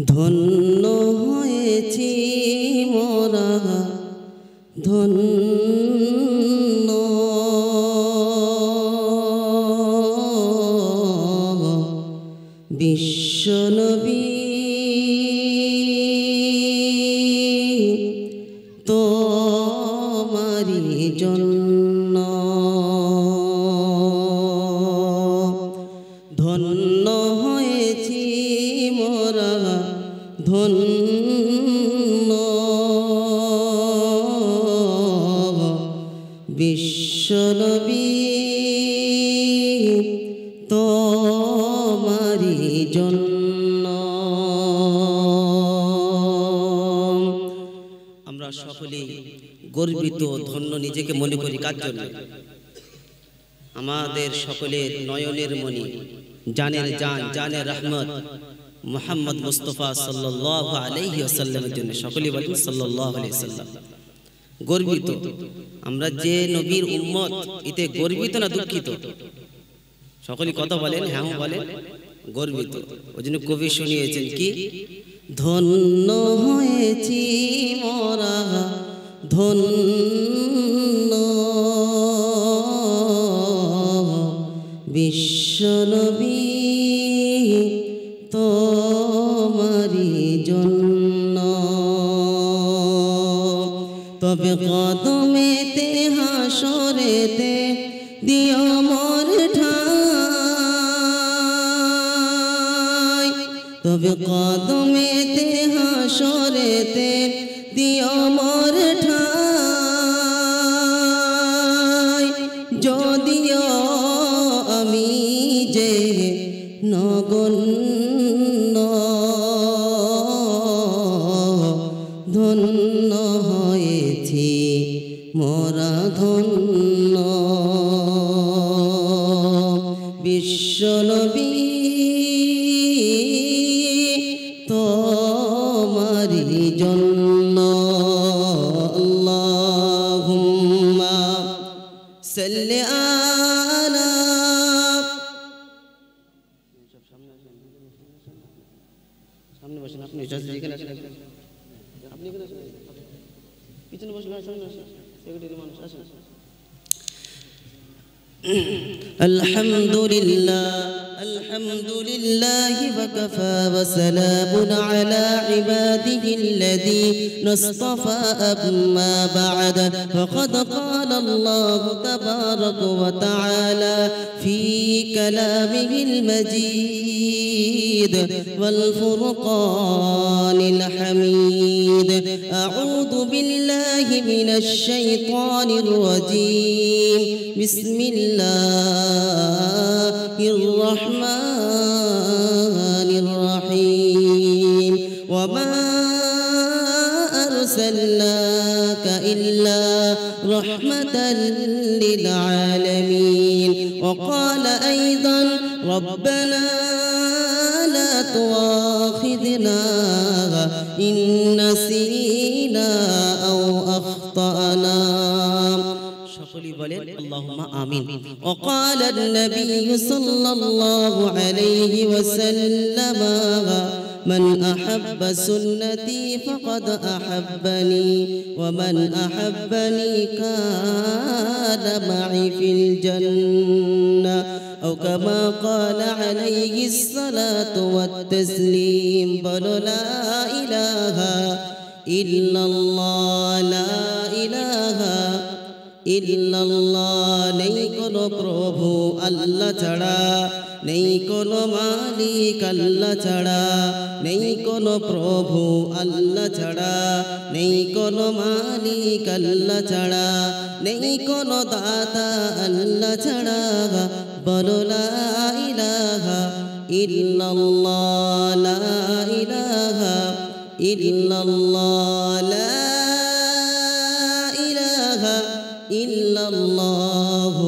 ধন্য হয়েছি মোরা ধন্য বিশ্বনবী তোমারি জন্য ধন্য হয়েছি মোরা ধন্য বিশ্বনবী তোমারি জন্য। আমরা সকলেই গর্বিত ধন্য নিজেকে মনে করি কার জন্য? আমাদের সকলের নয়নের মণি জানের জান জানের রহমত মুহাম্মদ মুস্তাফা সাল্লাল্লাহু আলাইহি ওয়াসাল্লামের জন্য। সকলেই বলেন সাল্লাল্লাহু আলাইহি ওয়াসাল্লাম। গর্বিত আমরা যে নবীর উম্মত, এতে গর্বিত না দুঃখিত? সকলেই কথা বলেন, হ্যাঁ বলেন, গর্বিত। ওই জন্য কবি শুনিয়েছেন কি, ধন্য হয়েছি মোরা ধন্য বিশ্বনবী তোমারি জন্য। তবে কদমেতে হাসরেতে দিও মোর ঠাই, তবে কদমেতে হাসরেতে দিও মোর ঠাই। যদিও আমি যে নগণ্য ধন্য হয়েছি মোরা ধন্য বিশ্বনবী তোমারি জন্য। আল্লাহুম্মা সাল্লি আলা সামনে বসেন, আপনি যেখানে আসেন, আপনি এখানে আসেন, পিছনে বসেন, সামনে আসেন, সেক্রেটারি মানুষ আসেন। الحمدلله وكفى وسلام على عباده الذين اصطفى أما بعد فقد قال الله تبارك وتعالى في كلامه المجيد والفرقان الحميد. أعوذ بالله من الشيطان الرجيم. بسم الله الرحمن الرحيم. وما أرسلناك إلا رحمة للعالمين. وقال أيضا ربنا لا تؤاخذنا إن نسينا أو أخطأنا. اللهم آمين. وقال النبي صلى الله عليه وسلم من أحب سنتي فقد أحبني ومن أحبني كان معي في الجنة أو كما قال عليه الصلاة والتسليم. بلو لا إله إلا الله لا إله ইল্লাল্লাহ। নেই কোনো প্রভু আল্লাহ ছাড়া, নেই কোনো মালিক আল্লাহ ছাড়া, নেই কোনো প্রভু আল্লাহ ছাড়া, নেই কোনো মালিক আল্লাহ ছাড়া, নেই কোনো দাতা আল্লাহ ছাড়া। বলো লা ইলাহা ইল্লাল্লাহ লা ইলাহা ইল্লাল্লাহ লা ইল্লাল্লাহু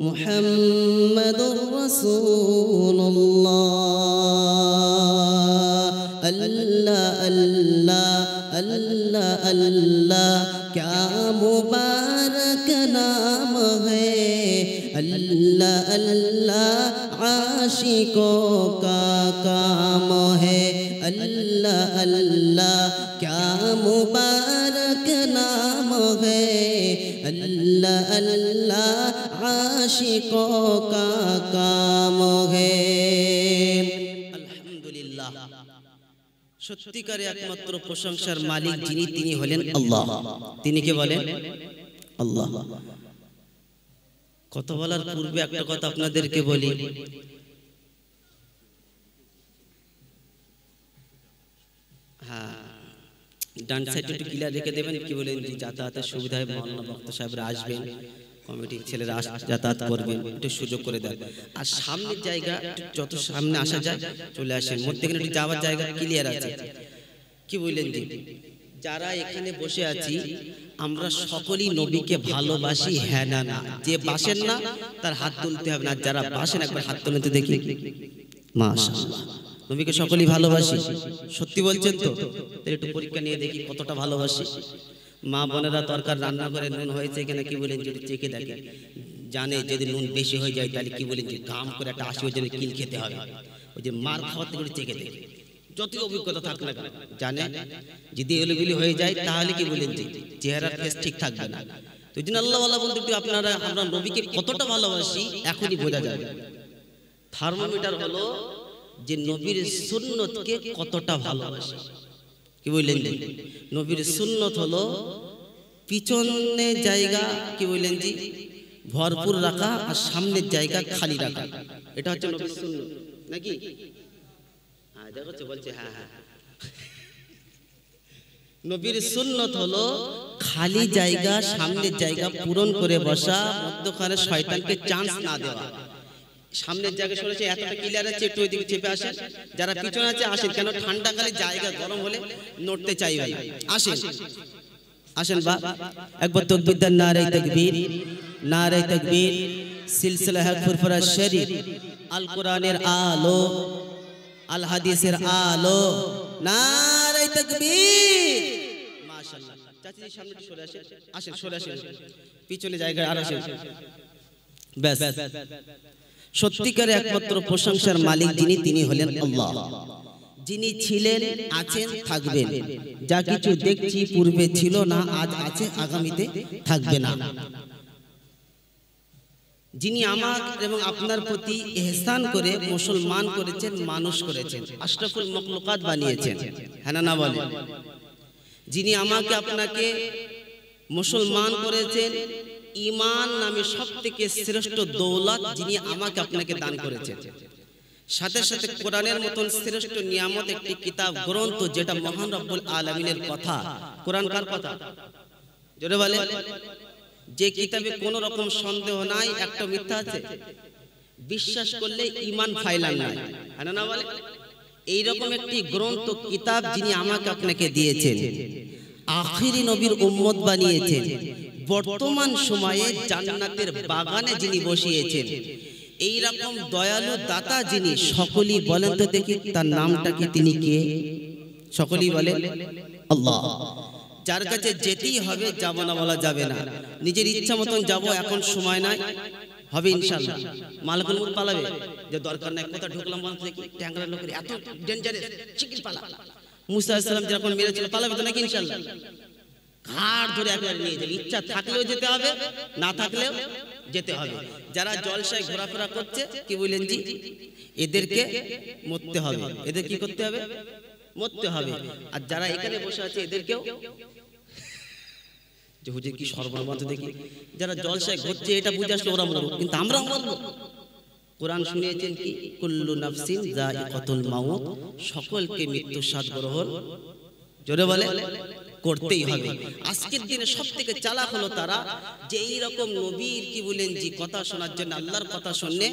মুহাম্মাদুর রাসূলুল্লাহ। अल्लाह अल्लाह अल्लाह अल्लाह क्या मुबारक नाम है। अल्लाह अल्लाह आशिकों का काम है। अल्लाह अल्लाह क्या मुबारक नाम है, अल्लाह अल्लाह आशिकों का काम है। अल्हम्दुलिल्लाह, সত্যিকারে একমাত্র প্রশংসার মালিক যিনি, তিনি হলেন আল্লাহ। তিনি কে বলেন? আল্লাহ। কথা বলার পূর্বে একটা কথা আপনাদেরকে বলি, হ্যাঁ ডান সাইডে একটু ক্লিয়ার রেখে দেবেন। কি বলেন যে যাতায়াতের সুবিধায় মাওলানা বক্তা সাহেবরা আসবেন, কমিটির ছেলেরা যাতায়াত করবেন, একটু সুযোগ করে দেন। আর সামনের জায়গা যত সামনে আসা যায় চলে আসেন, মধ্যেখানে একটু যাওয়ার জায়গা ক্লিয়ার আছে। কি বললেন যে যারা এখানে বসে আছি আমরা সকলেই নবীকে ভালোবাসি, হ্যাঁ না না? যে বাসেন না তার হাত তুলতে হবে না, যারা বাসেন একবার হাত তুলতে দেখি। মাশাআল্লাহ, নবীকে সকলেই ভালোবাসি। সত্যি বলছেন তো? তাহলে একটু পরীক্ষা নিয়ে দেখি কতটা ভালোবাসি। মা বোনেরা তরকার রান্না করে নুন হয়েছে কিনা কি বলেন যদি চেখে দেখে, জানে যদি নুন বেশি হয়ে যায় তাহলে কি বলেন যে গাম করে একটা 80 ওজনের কিল খেতে হবে। ওই যে মার খাওয়াতে করে চেখে দেখে, যতই অভিজ্ঞতা থাক না জানে যদি এলোবিলি হয়ে যায় তাহলে কি বলেন যে চেহারার ফেস ঠিক থাকবে না। তো এই জন্য আল্লাহওয়ালা বন্ধু আপনারা আমরা নবীকে কতটা ভালোবাসি এখনই বোঝা যাবে। থার্মোমিটার হলো যে নবীর সুন্নতকে কতটা ভালোবাসি। কি বললেন যে নবীর সুন্নত হলো পিছনে জায়গা কি বললেন জি ভরপুর রাখা আর সামনের জায়গা খালি রাখা, এটা হচ্ছে নবীর সুন্নত নাকি? হ্যাঁ দেখো বলছে হ্যাঁ হ্যাঁ, নবীর সুন্নত হলো খালি জায়গা সামনের জায়গা পূরণ করে বসা, মধ্যখানে শয়তানকে চান্স না দেওয়া। সামনের জায়গা সরেছে এতটা ক্লিয়ার আছে, একটু ওইদিকে চেপে আসেন। যারা পিছনে আছে আসেন, কেন ঠান্ডাকালে জায়গা গরম হলে নড়তে চাইবে। আসেন আসেন বা একবার তাকবীর দেন, নারে তাকবীর, নারে তাকবীর। সিলসিলা হক ফুরফুরা শরীফ, আল কোরআনের আলো, আল হাদিসের আলো, নারে তাকবীর। মাশাআল্লাহ, চাচি সামনে সরে আসেন, আসেন সরে আসেন, পিছনে জায়গা আর আসেন। ব্যাস, সত্যিকারে একমাত্র প্রশংসার মালিক যিনি, তিনি হলেন আল্লাহ। যিনি ছিলেন, আছেন, থাকবেন। যা কিছু দেখছি পূর্বে ছিল না, আজ আছে, আগামীতে থাকবে না। যিনি আমার এবং আপনার প্রতি ইহসান করে মুসলমান করেছেন, মানুষ করেছেন, আশরাফুল মাখলুকাত বানিয়েছেন, হ্যাঁ না বলেন? যিনি আমাকে আপনাকে মুসলমান করেছেন, ঈমান নামে সবথেকে শ্রেষ্ঠ দৌলত যিনি আমাকে আপনাকে দান করেছেন, সাথে সাথে কোরআনের মতন শ্রেষ্ঠ নিয়ামত একটি কিতাব গ্রন্থ যেটা মহান রব্বুল আলামিনের কথা। কোরআন কার কথা? জোরে বলে। যে কিতাবে কোনো রকম সন্দেহ নাই, একটা মিথ্যা আছে, বিশ্বাস করলে ঈমান ফাইলান নাই, হ্যাঁ না বলে? এইরকম একটি গ্রন্থ কিতাব যিনি আমাকে আপনাকে দিয়েছেন, আখিরি নবীর উম্মত বানিয়েছেন, বর্তমান সময়ে জান্নাতের বাগানে যিনি বসিয়েছেন, এই রকম দয়ালু দাতা যিনি, সকলেই বলেন তো দেখি তার নামটা কি, তিনি কে? সকলেই বলেন আল্লাহ। যার কাছে যেতেই হবে, যাব না বলা যাবে না, নিজের ইচ্ছা মতন যাব, এখন সময় নাই, হবে ইনশাআল্লাহ। মালাকুল মউত পালাবে যে দরকার নাই, কোথা ঢুকলাম বলতে দেখি ট্যাংরা লোকের এত ডেঞ্জারাস, চিকিৎ পালা। মুসা আলাইহিস সালাম যখন মেরেছিল পালাবে তো নাকি ইনশাআল্লাহ? ঘাড় ধরে একবার নিয়ে যাবে, ইচ্ছা থাকলেও যেতে হবে, না থাকলেও যেতে হবে। যারা জলসায় ঘোরাফেরা করছে কি বলেন জি, এদেরকে মরতে হবে। এদের কি করতে হবে? মরতে হবে। আর যারা এখানে বসে আছে এদেরকেও, যে হুজুর কি সর্বনাশ দেখি, যারা জলসায় ঘুরছে এটা বুঝে আসলে ওরা মরবে, কিন্তু আমরাও মরবো। কোরআন শুনিয়েছেন কি, কুল্লু নাফসিন যায়িকাতুল মাউত, সকলকে মৃত্যুর স্বাদ গ্রহণ, জোরে বলে, করতেই হবে। আজকের দিনে সবথেকে চালাক হলো তারা, যে এই রকম নবীর কি বলেন যে কথা শোনার জন্য, আল্লাহর কথা শুনলে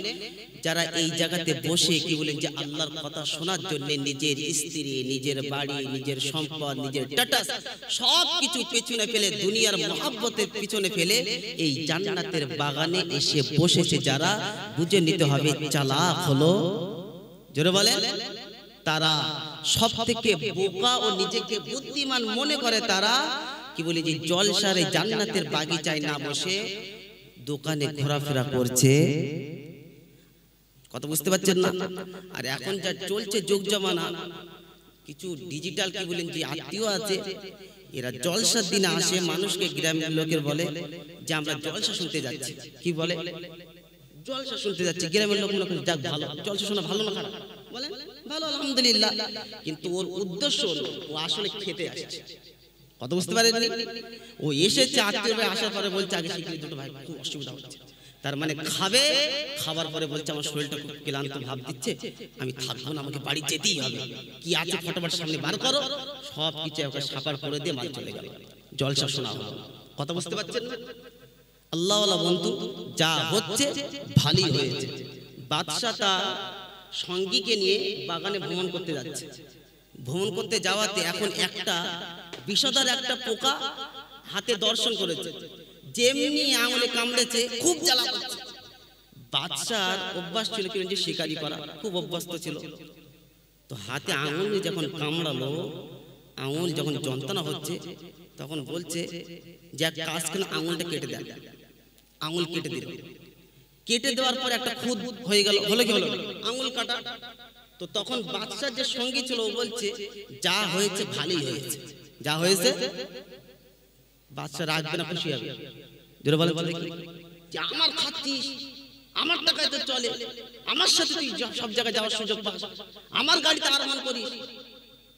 যারা এই জায়গাতে বসে কি বলেন যে আল্লাহর কথা শোনার জন্য নিজের স্ত্রী, নিজের বাড়ি, নিজের সম্পদ, নিজের স্ট্যাটাস সব কিছু পেছনে ফেলে, দুনিয়ার মহব্বতের পিছনে ফেলে এই জান্নাতের বাগানে এসে বসেছে যারা, বুঝে নিতে হবে চালাক হলো, জোরে বলেন, তারা সবথেকে বোকা ও নিজেকে বুদ্ধিমান মনে করে তারা কি বলে যে জলসারে জান্নাতের বাগিচায় না বসে দোকানে ঘোরাফেরা করছে। কথা বুঝতে পারছেন না? আর এখন যা চলছে যুগ জামানা, কিছু ডিজিটাল কি বলেন যে আত্মীয় আছে, এরা জলসার দিনে আসে, মানুষকে গ্রামের লোকের বলে যে আমরা জলসা শুনতে যাচ্ছি। কি বলে? জলসা শুনতে যাচ্ছি। গ্রামের লোক মনে করে যাক ভালো, জলসা শোনা ভালো না খারাপ? বলে ভালো, আলহামদুলিল্লাহ। কিন্তু ওর উদ্দেশ্য ও আসলে খেতে আসছে। কত বুঝতে পারেননি? ও এসেছে আত্মীয় আসার পরে বলছে আগে শিখলে দুটো ভাই খুব অসুবিধা হচ্ছে, তার মানে খাবে, খাবার পরে বলছে আমার শরীরটা খুব ক্লান্ত ভাব দিচ্ছে, আমি থাকবো না, আমাকে বাড়ি যেতেই হবে, কি আছে ফটোফট সামনে বার করো, সব কিছু ওকে সাপার করে দিয়ে মাল চলে গেল, জলসা শোনা হলো। কথা বুঝতে পারছেন না? আল্লাহওয়ালা বন্ধু, যা হচ্ছে ভালোই হয়েছে। বাদশা তার সঙ্গীকে নিয়ে বাগানে ভ্রমণ করতে যাচ্ছে। ভ্রমণ করতে যাওয়াতে এখন একটা বিষধর একটা পোকা হাতে দর্শন করেছে, যেমনি আঙুলে কামড়েছে, খুব জ্বালা করছে। বাদশার অভ্যাস ছিল কি যে শিকারি করা, খুব অভ্যস্ত ছিল। তো হাতে আঙুল যখন কামড়ালো, আঙুল যখন যন্ত্রণা হচ্ছে, তখন বলছে যে এক কাজ কেন আঙুলটা কেটে দেয়। আঙুল কেটে দিল। কেটে দেওয়ার পর একটা খুদ হয়ে গেল। হলো কি হলো? আঙুল কাটা। তো তখন বাদশার যে সঙ্গী ছিল ও বলছে যা হয়েছে ভালোই হয়েছে, যা হয়েছে। বাদশা রাখবে না, খুশি হবে। যেটা বলে যে আমার খাচ্ছিস, আমার টাকায় তো চলে, আমার সাথে তুই সব জায়গায় যাওয়ার সুযোগ পাস, আমার গাড়িতে আরোহণ করিস,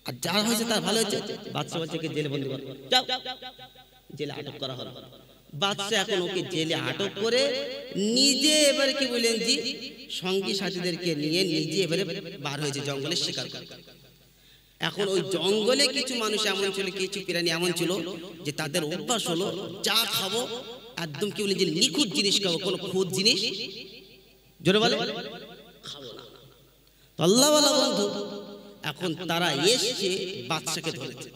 আর যা হয়েছে তার ভালো হয়েছে। বাদশা বলছে জেলে বন্দি কর, যাও। জেলে আটক করা হলো। বাদশা এখন ওকে জেলে আটক করে নিজে এবারে কি বলেন জি সঙ্গী সাথীদেরকে নিয়ে নিজে এবারে বার হয়েছে জঙ্গলে শিকার করতে। এখন ওই জঙ্গলে কিছু মানুষ এমন ছিল, কিছু প্রাণী এমন ছিল যে তাদের অভ্যাস হলো যা খাবো একদম কি বলেন যে নিখুঁত জিনিস খাবো, কোনো খুঁত জিনিস জোরে বলে খাবো না। আল্লাহওয়ালা বন্ধু, এখন তারা এসে বাদশাকে ধরেছে।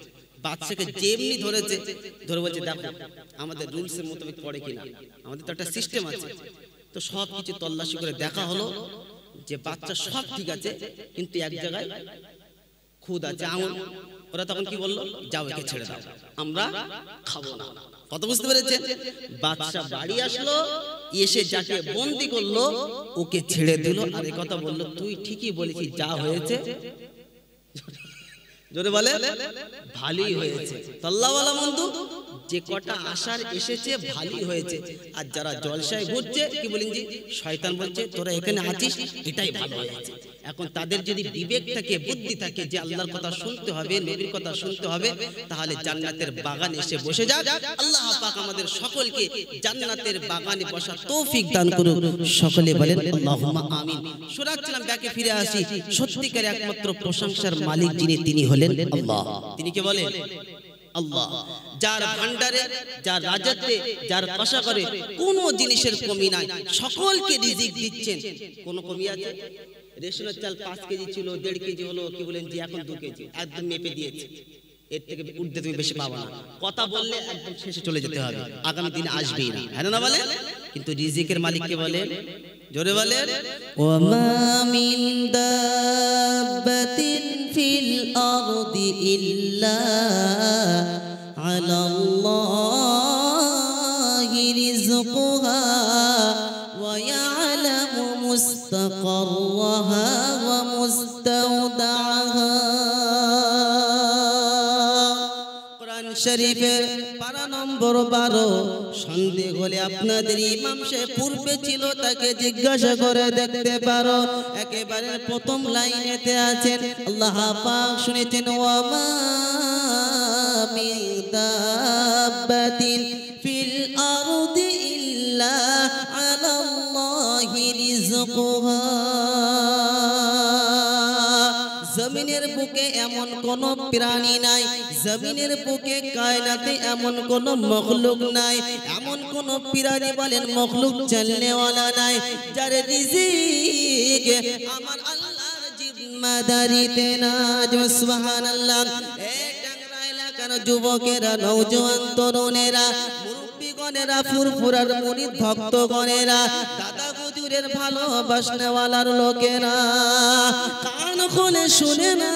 বাদশাকে যেমনি ধরেছে, ধরে বলছে দেখো আমাদের রুলসের মোতাবেক পড়ে কিনা, আমাদের তো একটা সিস্টেম আছে। তো সব কিছু তল্লাশি করে দেখা হলো যে বাচ্চা সব ঠিক আছে, কিন্তু এক জায়গায় খুদ আছে, আঙুল। ওরা তখন কি বললো, যাও একে ছেড়ে দাও, আমরা খাবো না। কত বুঝতে পেরেছে? বাদশা বাড়ি আসলো, এসে যাকে বন্দি করলো ওকে ছেড়ে দিল, আর এই কথা বললো তুই ঠিকই বলেছিস, যা হয়েছে জোরে বলে ভালোই হয়েছে। আল্লাহওয়ালা বন্ধু, যে কটা আশার এসেছে ভালোই হয়েছে। আর যারা জলসায় ঘুরছে কি বলেন জি শয়তান বলছে তোরা এখানে আছিস, এটাই ভালো হয়েছে। এখন তাদের যদি বিবেক থাকে, বুদ্ধি থাকে যে আল্লাহর কথা শুনতে হবে, নবীর কথা শুনতে হবে, তাহলে জান্নাতের বাগানে এসে বসে যাক। আল্লাহ পাক আমাদের সকলকে জান্নাতের বাগানে বসার তৌফিক দান করুন। সকলে বলেন আল্লাহুম্মা আমিন। শোনাচ্ছিলাম ব্যাকে ফিরে আসি, সত্যিকার একমাত্র প্রশংসার মালিক যিনি, তিনি হলেন আল্লাহ। তিনি কে বলেন? আল্লাহ, যার ভান্ডারে, যার রাজত্বে, যার কষা করে কোনো জিনিসের কমি নাই, সকলকে রিজিক দিচ্ছেন। কোন কমি আছে? রেশনের চাল 5 কেজি ছিল, 1.5 কেজি হলো, কি বলেন যে এখন 2 কেজি, একদম মেপে দিয়েছে। এর থেকে উঠতে তুমি বেশি পাবা না। কথা বললে একদম শেষে চলে যেতে হবে, আগামী দিনে আসবেই না, হ্যাঁ না বলে? কিন্তু রিজিকের মালিককে বলেন, জোরে বলেন, ওয়া মা মিন দাব্বাতিন ফিল আরদি ইল্লা আলাল্লাহি রিজকুহা ওয়া ইয়ালামু মুস্তাকাররাহা ওয়া মুস্তাওদাআহা। কোরআন শরীফের পারা নম্বর 12। সন্দেহ হলে আপনাদের ইমাম সাহেব পূর্বে ছিল, তাকে জিজ্ঞাসা করে দেখতে পারো। একেবারে প্রথম লাইনেতে আছেন, আল্লাহ পাক শুনেছেন ওয়া মা মিন দাব্বাতিন ফিল আরদি ইল্লা আলাল্লাহি রিজকুহা। জমিনের বুকে এমন কোন প্রাণী নাই, জমিনের বুকে কায়নাতে এমন কোন মখলুক নাই, এমন কোন প্রাণী বলেন মখলুক চলনেওয়ালা নাই যার রিজিক আমার আল্লাহর জিম্মাদারিতে না। সুবহানাল্লাহ। এই টাংরা এলাকার যুবকেরা, নওজোয়ান তরুণেরা, মুরব্বিগণেরা, ফুরফুরার মুরিদ ভক্তগণেরা, দাদা হুজুরের ভালোবাসনেওয়ালার লোকেরা, কান খুলে শুনে না,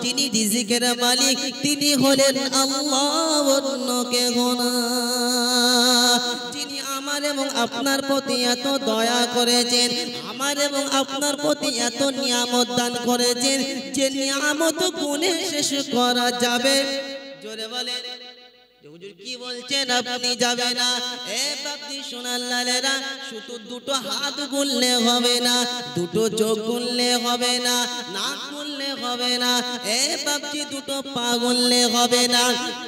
যিনি রিজিকের মালিক তিনি হলেন আল্লাহ, অন্য কেউ না। যিনি আমার এবং আপনার প্রতি এত দয়া করেছেন, আমার এবং আপনার প্রতি এত নিয়ামত দান করেছেন যে নিয়ামত গুণে শেষ করা যাবে। জোরে বলেন হুজুর কি বলছেন আপনি যাবে না? এ বাপজি সোনার লালেরা, শুধু দুটো হাত গুনলে হবে না, দুটো চোখ গুনলে হবে না, নাক গুনলে হবে না, এ বাপজি দুটো পা গুনলে হবে না।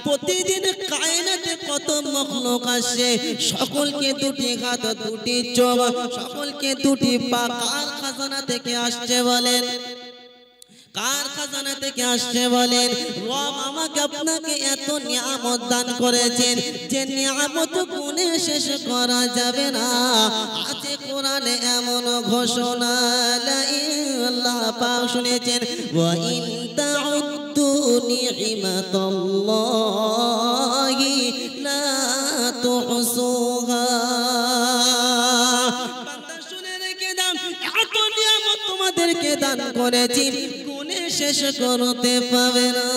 প্রতিদিন কায়নাতে কত মখলুক আসে, সকলকে দুটি হাত দুটি চোখ, সকলকে দুটি পা কার খাজানা থেকে আসছে বলেন? কার খাজানা থেকে আসছে বলেন? রব আমাকে আপনাকে এত নিয়ামত দান করেছেন যে নিয়ামত গুণে শেষ করা যাবে না। আছে কোরআনে এমন ঘোষণা, আল্লাহ পাক শুনেছেন, ওয়া ইন তাউদ্দু নি'মাতাল্লাহি লা তুহসুহা। বান্দা শুনে রেখে দাও, এত নিয়ামত তোমাদেরকে দান করেছি, শেষ করতে পাবে না।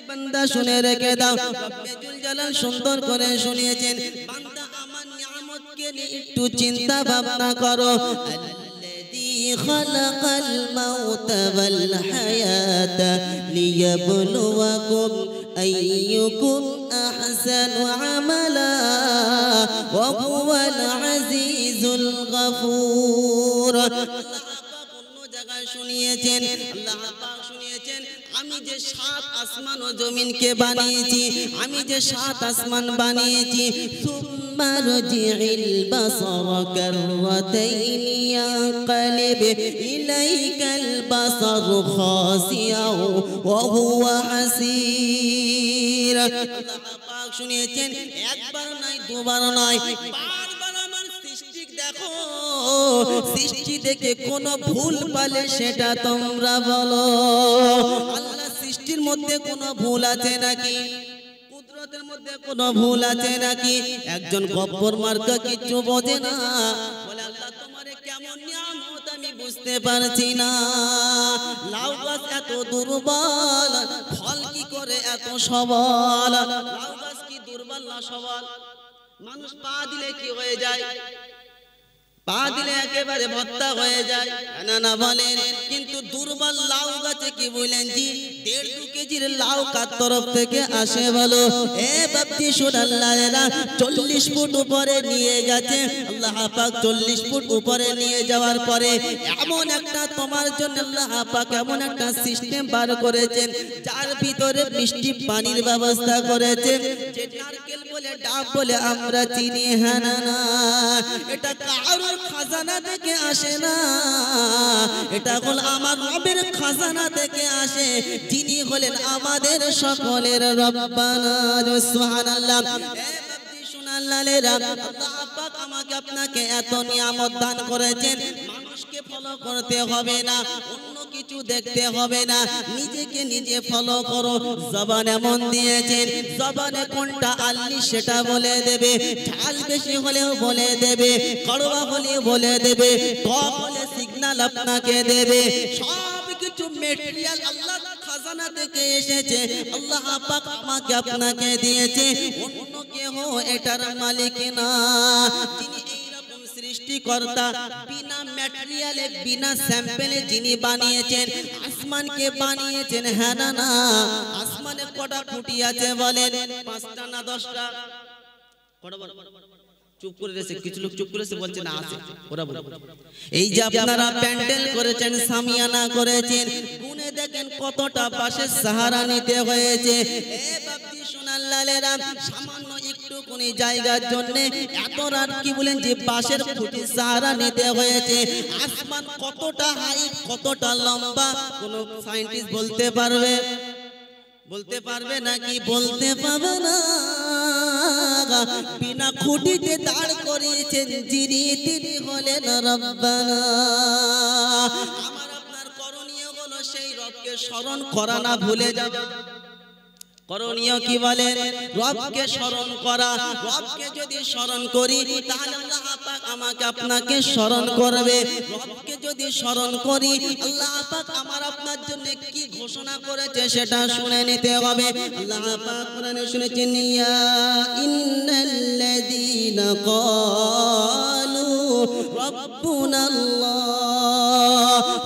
বান্দা শুনে রেখে দাও, রব্বে জুল জালাল সুন্দর করে শুনিয়েছেন, বান্দা আমার নিয়ামতকে নিয়ে একটু চিন্তা ভাবনা করো। আল্লাযী খালাকাল মাউতা ওয়াল হায়াতা লিয়াবলুয়াকুম আইয়ুকুম আহসানু আমালা ওয়া হুয়াল আজিজুল গফুর। শুনিয়েছেন, আল্লাহ পাক শুনিয়েছেন, আমি যে সাত আসমান ও জমিনকে বানিয়েছি, আমি যে সাত আসমান বানিয়েছি, সুম্মা রজি'ল বাসারা কাররাতাইন ইয়ানকালিব ইলাইকাল বাসারু খাসিয়াও ওয়া হুয়া হাসির। আল্লাহ পাক শুনিয়েছেন, একবার নয় দুবার নয়, বারবার আমার সৃষ্টি দেখো, সৃষ্টি দেখে কোন ভুল পালে সেটা তোমরা বলো। আল্লাহ সৃষ্টির মধ্যে কোন ভুল আছে নাকি? কুদরতের মধ্যে কোন ভুল আছে নাকি? একজন গব্বর মার্কা কিছু বোঝে না, বলে আল্লাহ তোমারে কেমন নিয়ামত আমি বুঝতে পারছি না। লাউ গাছ এত দুর্বল, ফল কি করে এত সবল? লাউ গাছ কি দুর্বল না সবল? মানুষ পা দিলে কি হয়ে যায়? পা দিলে একেবারে ভত্তা হয়ে যায়, না না বলেন? কিন্তু দুর্বল লাউ গাছে কি বলেন জি 1.5 কেজির লাউ কার তরফ থেকে আসে বলো? এ বাপজি সুনাল্লাহেরা, 40 ফুট উপরে নিয়ে গেছে আল্লাহ পাক। 40 ফুট উপরে নিয়ে যাওয়ার পরে এমন একটা তোমার জন্য আল্লাহ পাক এমন একটা সিস্টেম বার করেছেন, যার ভিতরে মিষ্টি পানির ব্যবস্থা করেছেন, যে নারকেল বলে ডাব বলে আমরা চিনি, হ্যাঁ না না? এটা কারোর খাজানা থেকে আসে না, এটা হল আমার রবের খাজানা থেকে আসে, যিনি হলেন আমাদের সকলের রব্বানা। সুবহানাল্লাহ। আল্লাহ পাক আমাকে আপনাকে এত নিয়ামত দান করেছেন, মানুষকে ফলো করতে হবে না, অন্য কিছু দেখতে হবে না, নিজেকে নিজে ফলো করো। জবান এমন দিয়েছেন, জবানে কোনটা আল্লি সেটা বলে দেবে, ঝাল বেশি হলেও বলে দেবে, কড়বা হলেও বলে দেবে, টক হলে সিগন্যাল আপনাকে দেবে। সব কিছু মেটেরিয়াল আল্লাহ খাজানা থেকে এসেছে, আল্লাহ পাক আমাকে আপনাকে দিয়েছে, অন্য কেউ এটার মালিক না। তিনি এইরকম সৃষ্টিকর্তা, বিনা ম্যাটেরিয়ালে বিনা স্যাম্পেলে যিনি বানিয়েছেন, আসমানকে বানিয়েছেন, হ্যাঁ না না? আসমানে কটা খুঁটি আছে বলেন? 5টা না 10টা? চুপ করে রয়েছে, কিছু লোক চুপ করেছে, বলছে না আছে, ওরা বলে। এই যে আপনারা প্যান্ডেল করেছেন, সামিয়ানা করেছেন, গুনে দেখেন কতটা পাশের সাহারা নিতে হয়েছে। এ বাপজি সোনাল্লালেরা, সামান্য একটুখানি জায়গার জন্য এত রাত কি বলেন যে পাশের খুঁটি সাহারা নিতে হয়েছে। আসমান কতটা হাইট, কতটা লম্বা, কোন সায়েন্টিস্ট বলতে পারবে? বলতে পারবে নাকি? বলতে পারবে না। বিনা খুঁটিতে দাঁড় করিয়েছেন যিনি, তিনি হলেন রব্বানা। আমার আপনার করণীয় হলো সেই রবকে স্মরণ করা, না ভুলে যাবে। করণীয় কি বলেন? রবকে স্মরণ করা। রবকে যদি স্মরণ করি তাহলে আল্লাহ পাক আমাকে আপনাকে স্মরণ করবে। রবকে যদি স্মরণ করি, আল্লাহ পাক আমার আপনার জন্য কি ঘোষণা করেছে সেটা শুনে নিতে হবে। আল্লাহ পাক কোরআনে শুনেছেন, ইয়া ইন্নাল্লাযীনা ক্বালু রাব্বুনাল্লাহ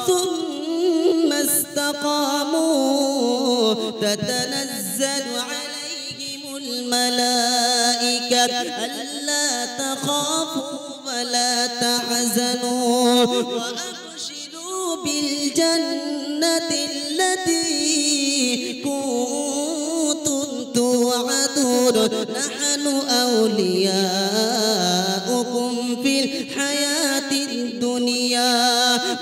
সুম্মা ইসতাকামু তাতানাজ্জালু আলাইহিমুল মালাঈকা আল্লা তাখাফু ওয়া লা তাহজানু ওয়া আবশিরু বিল জান্নাতিল্লাতী কুনতুম তুআদুন নাহনু আউলিয়াউকুম ফিল হায়াতিদ দুনিয়া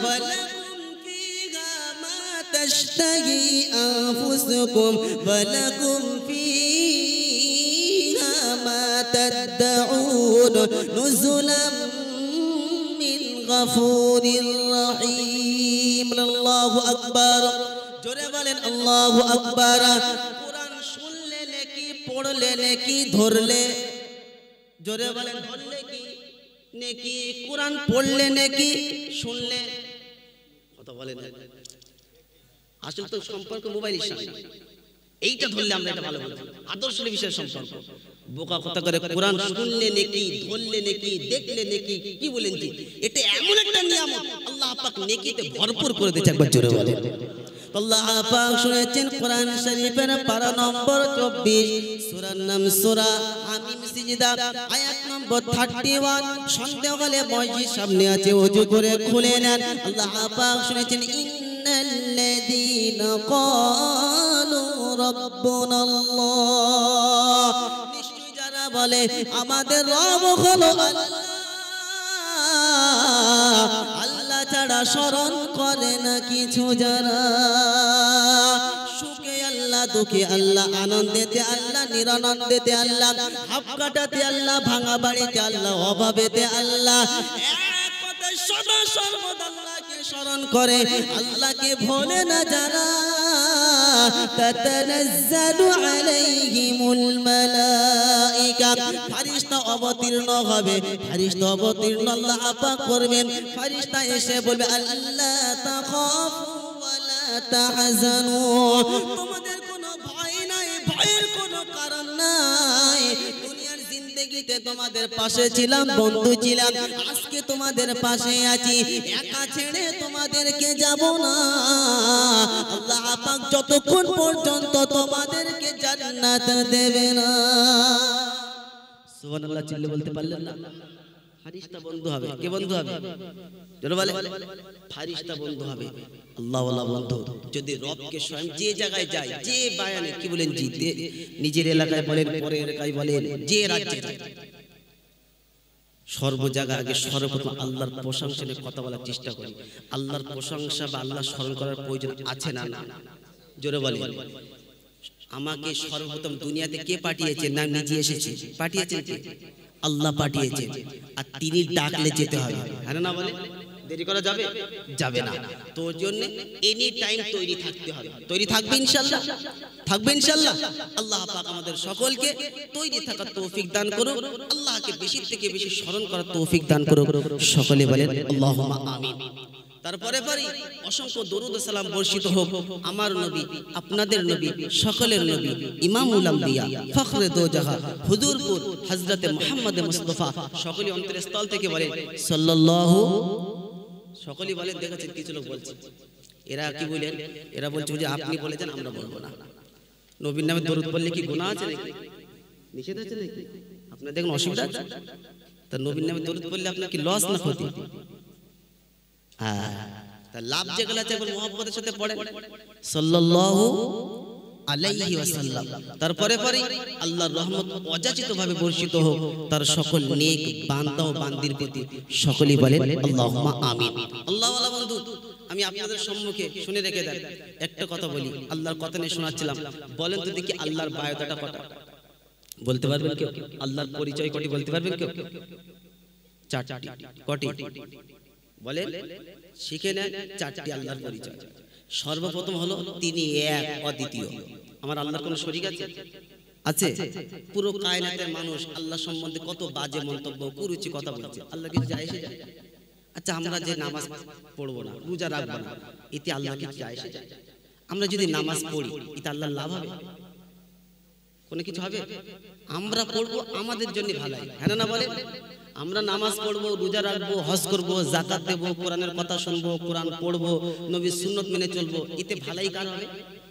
ওয়া লাকুম ফীহা মা তাশতাহি আনফুসুকুম ওয়া লাকুম ফীহা মা তাদউন নুজুলাম মিন গফুরির রহিম। আল্লাহু আকবার, জোরে বলেন আল্লাহু আকবার। কোরআন শুনলে নেকি, পড়লে নেকি, ধরলে, জোরে বলেন ধরলে কি নেকি, কোরআন পড়লে নেকি, শুনলে কথা বলেন। আসলে তো সম্পর্ক মোবাইলের সাথে, এইটা ধরলে আমরা এটা ভালো বলছি, আদর্শ বিষয়ের সম্পর্ক। বোকা কথা করে কোরআন শুনলে নেকি, ধরলে নেকি, দেখলে নেকি, কি বলেন জি, এটা এমন একটা নিয়ামত আল্লাহ পাক নেকিতে ভরপুর করে দিয়েছে। একবার জোরে বলেন। আল্লাহ পাক শুনেছেন কোরআন শরীফের পারা নম্বর 24, সূরার নাম সূরা হামিম সিজদা, আয়াত নম্বর 31। সন্দেহ হলে মসজিদ সামনে আছে, ওযু করে খুলে নেন। আল্লাহ পাক শুনেছেন, ইন্নাল্লাযীনা ক্বালু রাব্বুনাল্লাহ, নিশ্চয়ই যারা বলে আমাদের রব হলো আল্লাহ ছাড়া স্মরণ করে না কিছু যারা, সুখে আল্লাহ, দুঃখে আল্লাহ, আনন্দেতে আল্লাহ, নিরানন্দেতে আল্লাহ, হাফ কাটাতে আল্লাহ, ভাঙা বাড়িতে আল্লাহ, অভাবেতে আল্লাহ, এক কথায় সদা সর্বদা আল্লাহকে স্মরণ করে, আল্লাহকে ভোলে না যারা, তাতানাজ্জালু আলাইহিমুল মালাঈকা, ফেরেশতা অবতীর্ণ হবে, ফেরেশতা অবতীর্ণ আল্লাহ পাক করবেন। ফেরেশতা এসে বলবে, আল্লাহ তাখাফু ওয়া লা তাহজানু, তোমাদের কোনো ভয় নাই, ভয়ের কোনো কারণ নাই। দুনিয়ার জিন্দেগিতে তোমাদের পাশে ছিলাম, বন্ধু ছিলাম, আজকে তোমাদের পাশে আছি, একা ছেড়ে তোমাদেরকে যাব না। আল্লাহ পাক যতক্ষণ পর্যন্ত তোমাদেরকে জান্নাত দেবে না। সুবহানাল্লাহ চিল্লে বলতে পারলেন না? ফেরেশতা বন্ধু হবে। কে বন্ধু হবে? জোরে বলে, ফেরেশতা বন্ধু হবে, আল্লাহ ওয়ালা বন্ধু। যদি রবকে স্বয়ং যে জায়গায় যায়, যে বায়ানে কি বলেন জি, নিজের এলাকায় বলেন, পরের এলাকায় বলেন, যে রাজ্যে যায়, সর্ব জায়গা আগে সর্বপ্রথম আল্লাহর প্রশংসা নিয়ে কথা বলার চেষ্টা করি। আল্লাহর প্রশংসা বা আল্লাহ স্মরণ করার প্রয়োজন আছে না? না, জোরে বলেন। আমাকে সর্বপ্রথম দুনিয়াতে কে পাঠিয়েছেন? না নিজে এসেছি? পাঠিয়েছেন কে? আল্লাহ পাঠিয়েছেন। আর তিনি ডাকলে যেতে হবে, হ্যাঁ না বলে? দেরি করা যাবে? যাবে না। তো ওর জন্য এনি টাইম তৈরি থাকতে হবে। তৈরি থাকবে ইনশাআল্লাহ? থাকবে ইনশাআল্লাহ? আল্লাহ পাক আমাদের সকলকে তৈরি থাকার তৌফিক দান করুন, আল্লাহকে বেশি থেকে বেশি স্মরণ করার তৌফিক দান করুন। সকলে বলেন আল্লাহুম্মা আমিন। তারপরে পরে অসংখ্য দরুদ ও সালাম বর্ষিত হোক আমার নবী, আপনাদের নবী, সকলের নবী, ইমামুল আম্বিয়া, ফখরে দো জাহান, হুজুরপুর হযরতে মুহাম্মদ মুস্তাফা। সকলে অন্তরের স্থল থেকে বলেন সাল্লাল্লাহু, সকলেই বলেন। দেখেছেন কিছু লোক বলছে, এরা কি বলেন, এরা বলছে যে আপনি বলেছেন, আমরা বলবো না। নবীর নামে দরুদ পড়লে কি গুনাহ আছে নাকি? নিষেধ আছে নাকি? আপনার দেখুন অসুবিধা আছে? তা নবীর নামে দরুদ পড়লে আপনার কি লস না ক্ষতি? তা লাভ যেগুলো আছে মুহাব্বতের সাথে পড়েন সাল্লাল্লাহু আলাইহি ওয়াসাল্লাম। তারপরে পরে আল্লাহর রহমত অযাচিতভাবে বর্ষিত হোক তার সকল নেক বান্দা ও বান্দির প্রতি। সকলেই বলেন আল্লাহুম্মা আমিন। আল্লাহ ওয়ালা বন্ধু, আমি আপনাদের সম্মুখে শুনে রেখে দেন একটা কথা বলি। আল্লাহর কথা নিয়ে শোনাচ্ছিলাম, বলেন তো দেখি আল্লাহর বায়োডাটা কটা বলতে পারবেন কেউ? আল্লাহর পরিচয় কটি বলতে পারবেন কেউ? চারটি। কটি বলেন? শিখে নেন চারটি আল্লাহর পরিচয়। সর্বপ্রথম হলো তিনি এক অদ্বিতীয়। আমার আল্লাহর কোনো শরীক আছে? আছে? পুরো কায়নাতের মানুষ আল্লাহ সম্বন্ধে কত বাজে মন্তব্য, কুরুচি কথা বলছে, আল্লাহ কিছু যায় এসে যায়? আচ্ছা, আমরা যে নামাজ পড়বো না, রোজা রাখবো না, এতে আল্লাহ কিছু যায় এসে যায়? আমরা যদি নামাজ পড়ি এটা আল্লাহর লাভ হবে, কোনো কিছু হবে? আমরা পড়বো আমাদের জন্য ভালাই, হ্যাঁ না বলে? আমরা নামাজ পড়বো, রোজা রাখবো, হজ করবো, যাকাত দেবো, কোরআনের কথা শুনবো, কোরআন পড়বো, নবীর সুন্নত মেনে চলবো, এতে ভালাই কার হবে?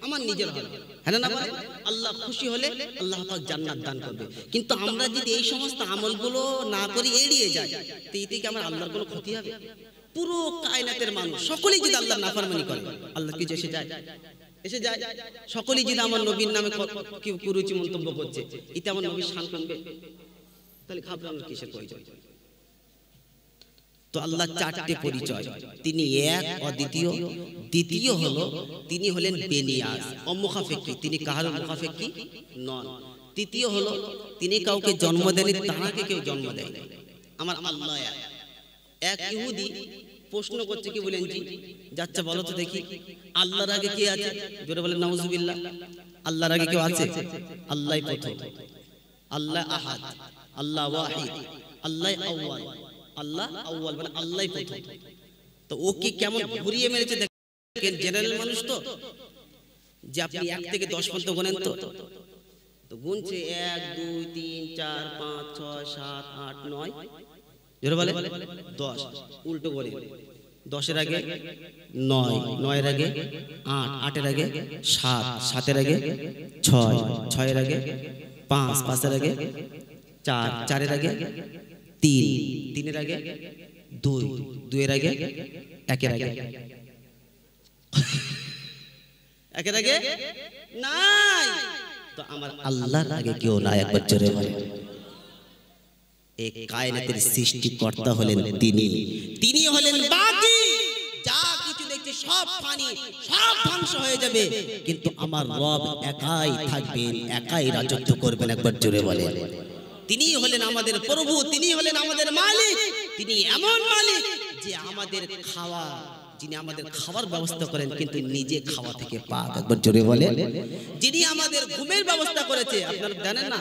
আমার নিজের হবে, হ্যাঁ না বলে? আল্লাহ খুশি হলে আল্লাহ পাক জান্নাত দান করবে। কিন্তু আমরা যদি এই সমস্ত আমলগুলো না করি, এড়িয়ে যাই, তো এতে কি আমার আল্লাহর কোনো ক্ষতি হবে? পুরো কায়নাতের মানুষ সকলেই যদি আল্লাহর নাফরমানি করে, আল্লাহ কি এসে যায়? এসে যায়। সকলেই যদি আমার নবীর নামে কুরুচি মন্তব্য করছে, এতে আমার নবীর শান কমবে? তাহলে ঘাবড়ানোর কিসের প্রয়োজন? তো আল্লাহ চারটে পরিচয়, তিনি এক, অদ্বিতীয়। দ্বিতীয় হলো তিনি হলেন বেনিয়াজ, অমুখাফেকি, তিনি কাহার মুখাফেকি নন। তৃতীয় হলো তিনি কাউকে জন্ম দেননি, তাহাকে কেউ জন্ম দেয়। আমার আল্লাহ এক। ইহুদি প্রশ্ন করছে, কি বলেন জি? যাচ্ছে, বলো তো দেখি আল্লাহর আগে কে আছে? জোরে বলেন নাউজুবিল্লাহ। আল্লাহর আগে কেউ আছে? আল্লাহই প্রথম, আল্লাহ আহাদ, আল্লাহ ওয়াহিদ, আল্লাহ আউয়াল। আল্লাহ আউয়াল মানে আল্লাহই প্রথম। তো ও কি কেমন ঘুরিয়ে মেরেছে দেখেন, জেনারেল মানুষ তো, যে আপনি 1 থেকে 10 পর্যন্ত গোনেন, তো গুনছে 1 2 3 4 5 6 7 8 9, জোরে বলে 10, উল্টো করে 10 এর আগে 9, 9 এর আগে 8, 8 এর আগে 7, 7 এর আগে 6, 6 এর আগে 5, 5 এর আগে 4, 4 এর আগে 3, 3 এর আগে 2, 2 এর আগে 1 এর আগে 1 এর আগে নাই। তো আমার আল্লাহর আগে কেউ নাই, একবার জোরে বলেন। এই কায়নাতের সৃষ্টিকর্তা হলেন তিনি, তিনি হলেন বাকি। যা কিছু দেখছি সব ফানি, সব ধ্বংস হয়ে যাবে, কিন্তু আমার রব একাই থাকবেন, একাই রাজত্ব করবেন, একবার জোরে বলেন। তিনি হলেন আমাদের প্রভু, তিনি হলেন আমাদের মালিক। তিনি এমন মালিক যে আমাদের খাওয়া, যিনি আমাদের খাওয়ার ব্যবস্থা করেন কিন্তু নিজে খাওয়া থেকে পাক, একবার জোরে বলেন। যিনি আমাদের ঘুমের ব্যবস্থা করেছে, আপনারা জানেন না,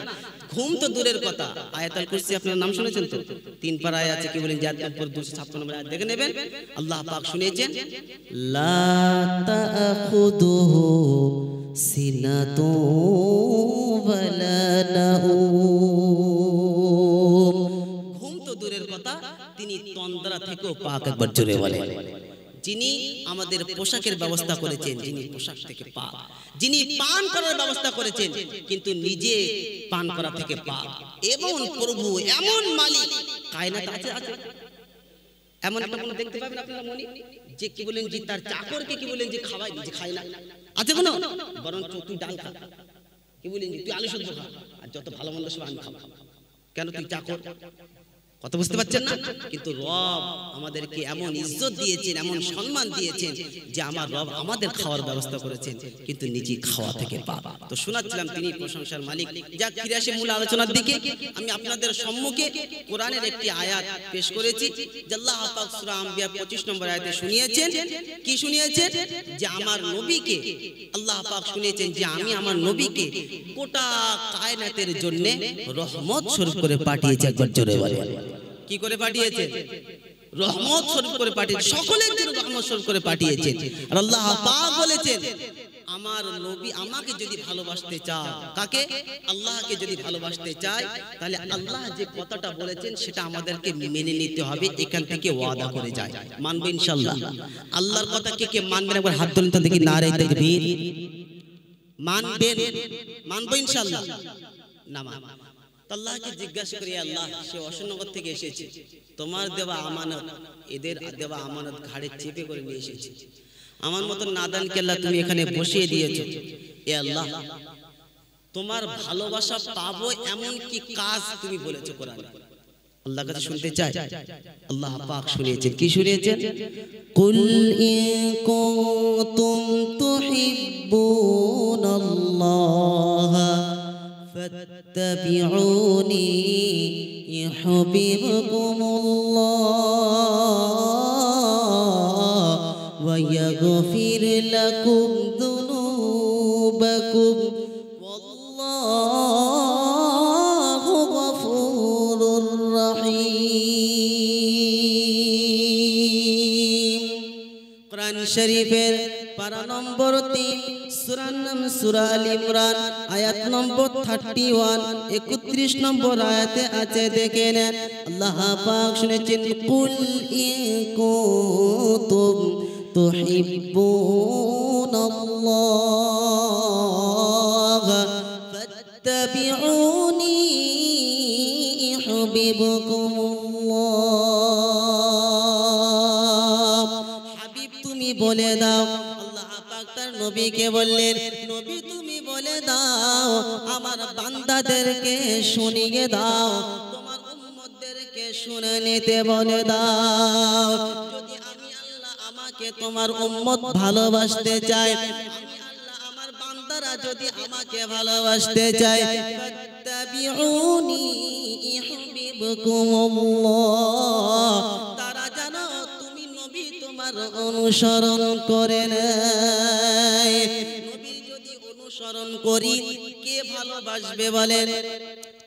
ঘুম তো দূরের কথা, আয়াতুল কুরসি আপনার নাম শুনেছেন তো? 3 পারায় আছে, কি বলেন? জাতীয় উপর 256 নম্বর আয়াত দেখে নেবেন। আল্লাহ পাক শুনিয়েছেন, লা তাখুদুহু সিনাতু ওয়ালা নাউম। ঘুম তো দূরের কথা, তিনি তন্দ্রা থেকেও পাক, একবার জোরে বলেন। যিনি আমাদের পোশাকের ব্যবস্থা করেছেন, যিনি পোশাক থেকে পাক, যিনি পান করার ব্যবস্থা করেছেন কিন্তু নিজে পান করা থেকে পাক, এবং প্রভু এমন মালিক কায়নাত আছে, আছে এমন একটা কোন দেখতে পাবেন আপনারা মনে, যে কি বলেন যে তার চাকরকে কি বলেন যে খাওয়ায়, নিজে খায় না? আছে কোনো? বরং তুই ডাল খা, কি বলেন যে তুই আলু সেদ্ধ খা, আর যত ভালো মন্দ সব আমি খাবো। কেন? তুই চাকর। কথা বুঝতে পারছেন না? কিন্তু রব আমাদেরকে এমন ইজ্জত দিয়েছেন, এমন সম্মান দিয়েছেন যে আমার রব আমাদের খাওয়ার ব্যবস্থা করেছেন কিন্তু নিজে খাওয়া থেকে পাক। তো শোনাচ্ছিলাম তিনি প্রশংসার মালিক। যা ফিরে আসে মূল আলোচনার দিকে, আমি আপনাদের সম্মুখে কোরআনের একটি আয়াত পেশ করেছি, যে আল্লাহ পাক সূরা আম্বিয়া 25 নম্বর আয়াতে শুনিয়েছেন, কি শুনিয়েছেন? যে আমার নবীকে আল্লাহ পাক শুনিয়েছেন যে আমি আমার নবীকে গোটা কায়নাতের জন্য রহমত স্বরূপ করে পাঠিয়েছি, একবার জোরে বলেন। কি করে পাঠিয়েছেন? রহমত স্বরূপ করে পাঠিয়েছেন, সকলের জন্য রহমত স্বরূপ করে পাঠিয়েছেন। আর আল্লাহ পাক বলেছেন, আমার নবী আমাকে যদি ভালোবাসতে চায়, কাকে? আল্লাহকে যদি ভালোবাসতে চায়, তাহলে আল্লাহ যে কথাটা বলেছেন সেটা আমাদেরকে মেনে নিতে হবে, এখান থেকে ওয়াদা করে যায়, মানবো ইনশাআল্লাহ। আল্লাহর কথা কে কে মানবেন? একবার হাত তুলুন তো দেখি, নারে তাকবীর। মানবেন? মানবো ইনশাআল্লাহ। না মান আল্লাহকে জিজ্ঞাসা করি, আল্লাহ সে অশোকনগর থেকে এসেছে, তোমার দেওয়া আমানত, এদের দেওয়া আমানত ঘাড়ে চেপে করে নিয়ে এসেছে, আমার মতো নাদানকে আল্লাহ তুমি এখানে বসিয়ে দিয়েছো। এ আল্লাহ, তোমার ভালোবাসা পাবো এমন কি কাজ তুমি বলেছো কোরআনে? আল্লাহ কাছে শুনতে চাই। আল্লাহ পাক শুনিয়েছেন, কি শুনিয়েছেন? কুল ইন কুনতুম তুহিব্বুনাল্লাহ ফাত্তাবিউনি ইউহিব্বুকুমুল্লাহ ওয়া ইয়াগফির লাকুম যুনুবাকুম ওয়াল্লাহু গফুরুর রহিম। কোরআন শরীফের পারা নম্বর 3 সূরার নাম সূরা আল ইমরান আয়াত নম্বর 31 31 নম্বর আয়াতে আছে দেখে নেন আল্লাহ পাক শুনেছেন কুল ইন কুনতুম তুহিব্বুনাল্লাহ ফাত্তাবিউনি ইউহিব্বুকুমুল্লাহ হাবিব তুমি বলে দাও আল্লাহ পাক তার নবীকে বললেন নবী তুমি বলে দাও আমার বান্দাদেরকে শুনিয়ে দাও তোমার উম্মতদেরকে শুনে নিতে বলে দাও যদি আমি আল্লাহ আমাকে তোমার উম্মত ভালোবাসতে চাই আমি আল্লাহ আমার বান্দারা যদি আমাকে ভালোবাসতে চায় ফাত্তাবিউনি ইউহিব্বুকুমুল্লাহ তারা জানো তুমি নবী তোমার অনুসরণ করে নেয় নবী যদি অনুসরণ করি কে ভালোবাসবে বলেন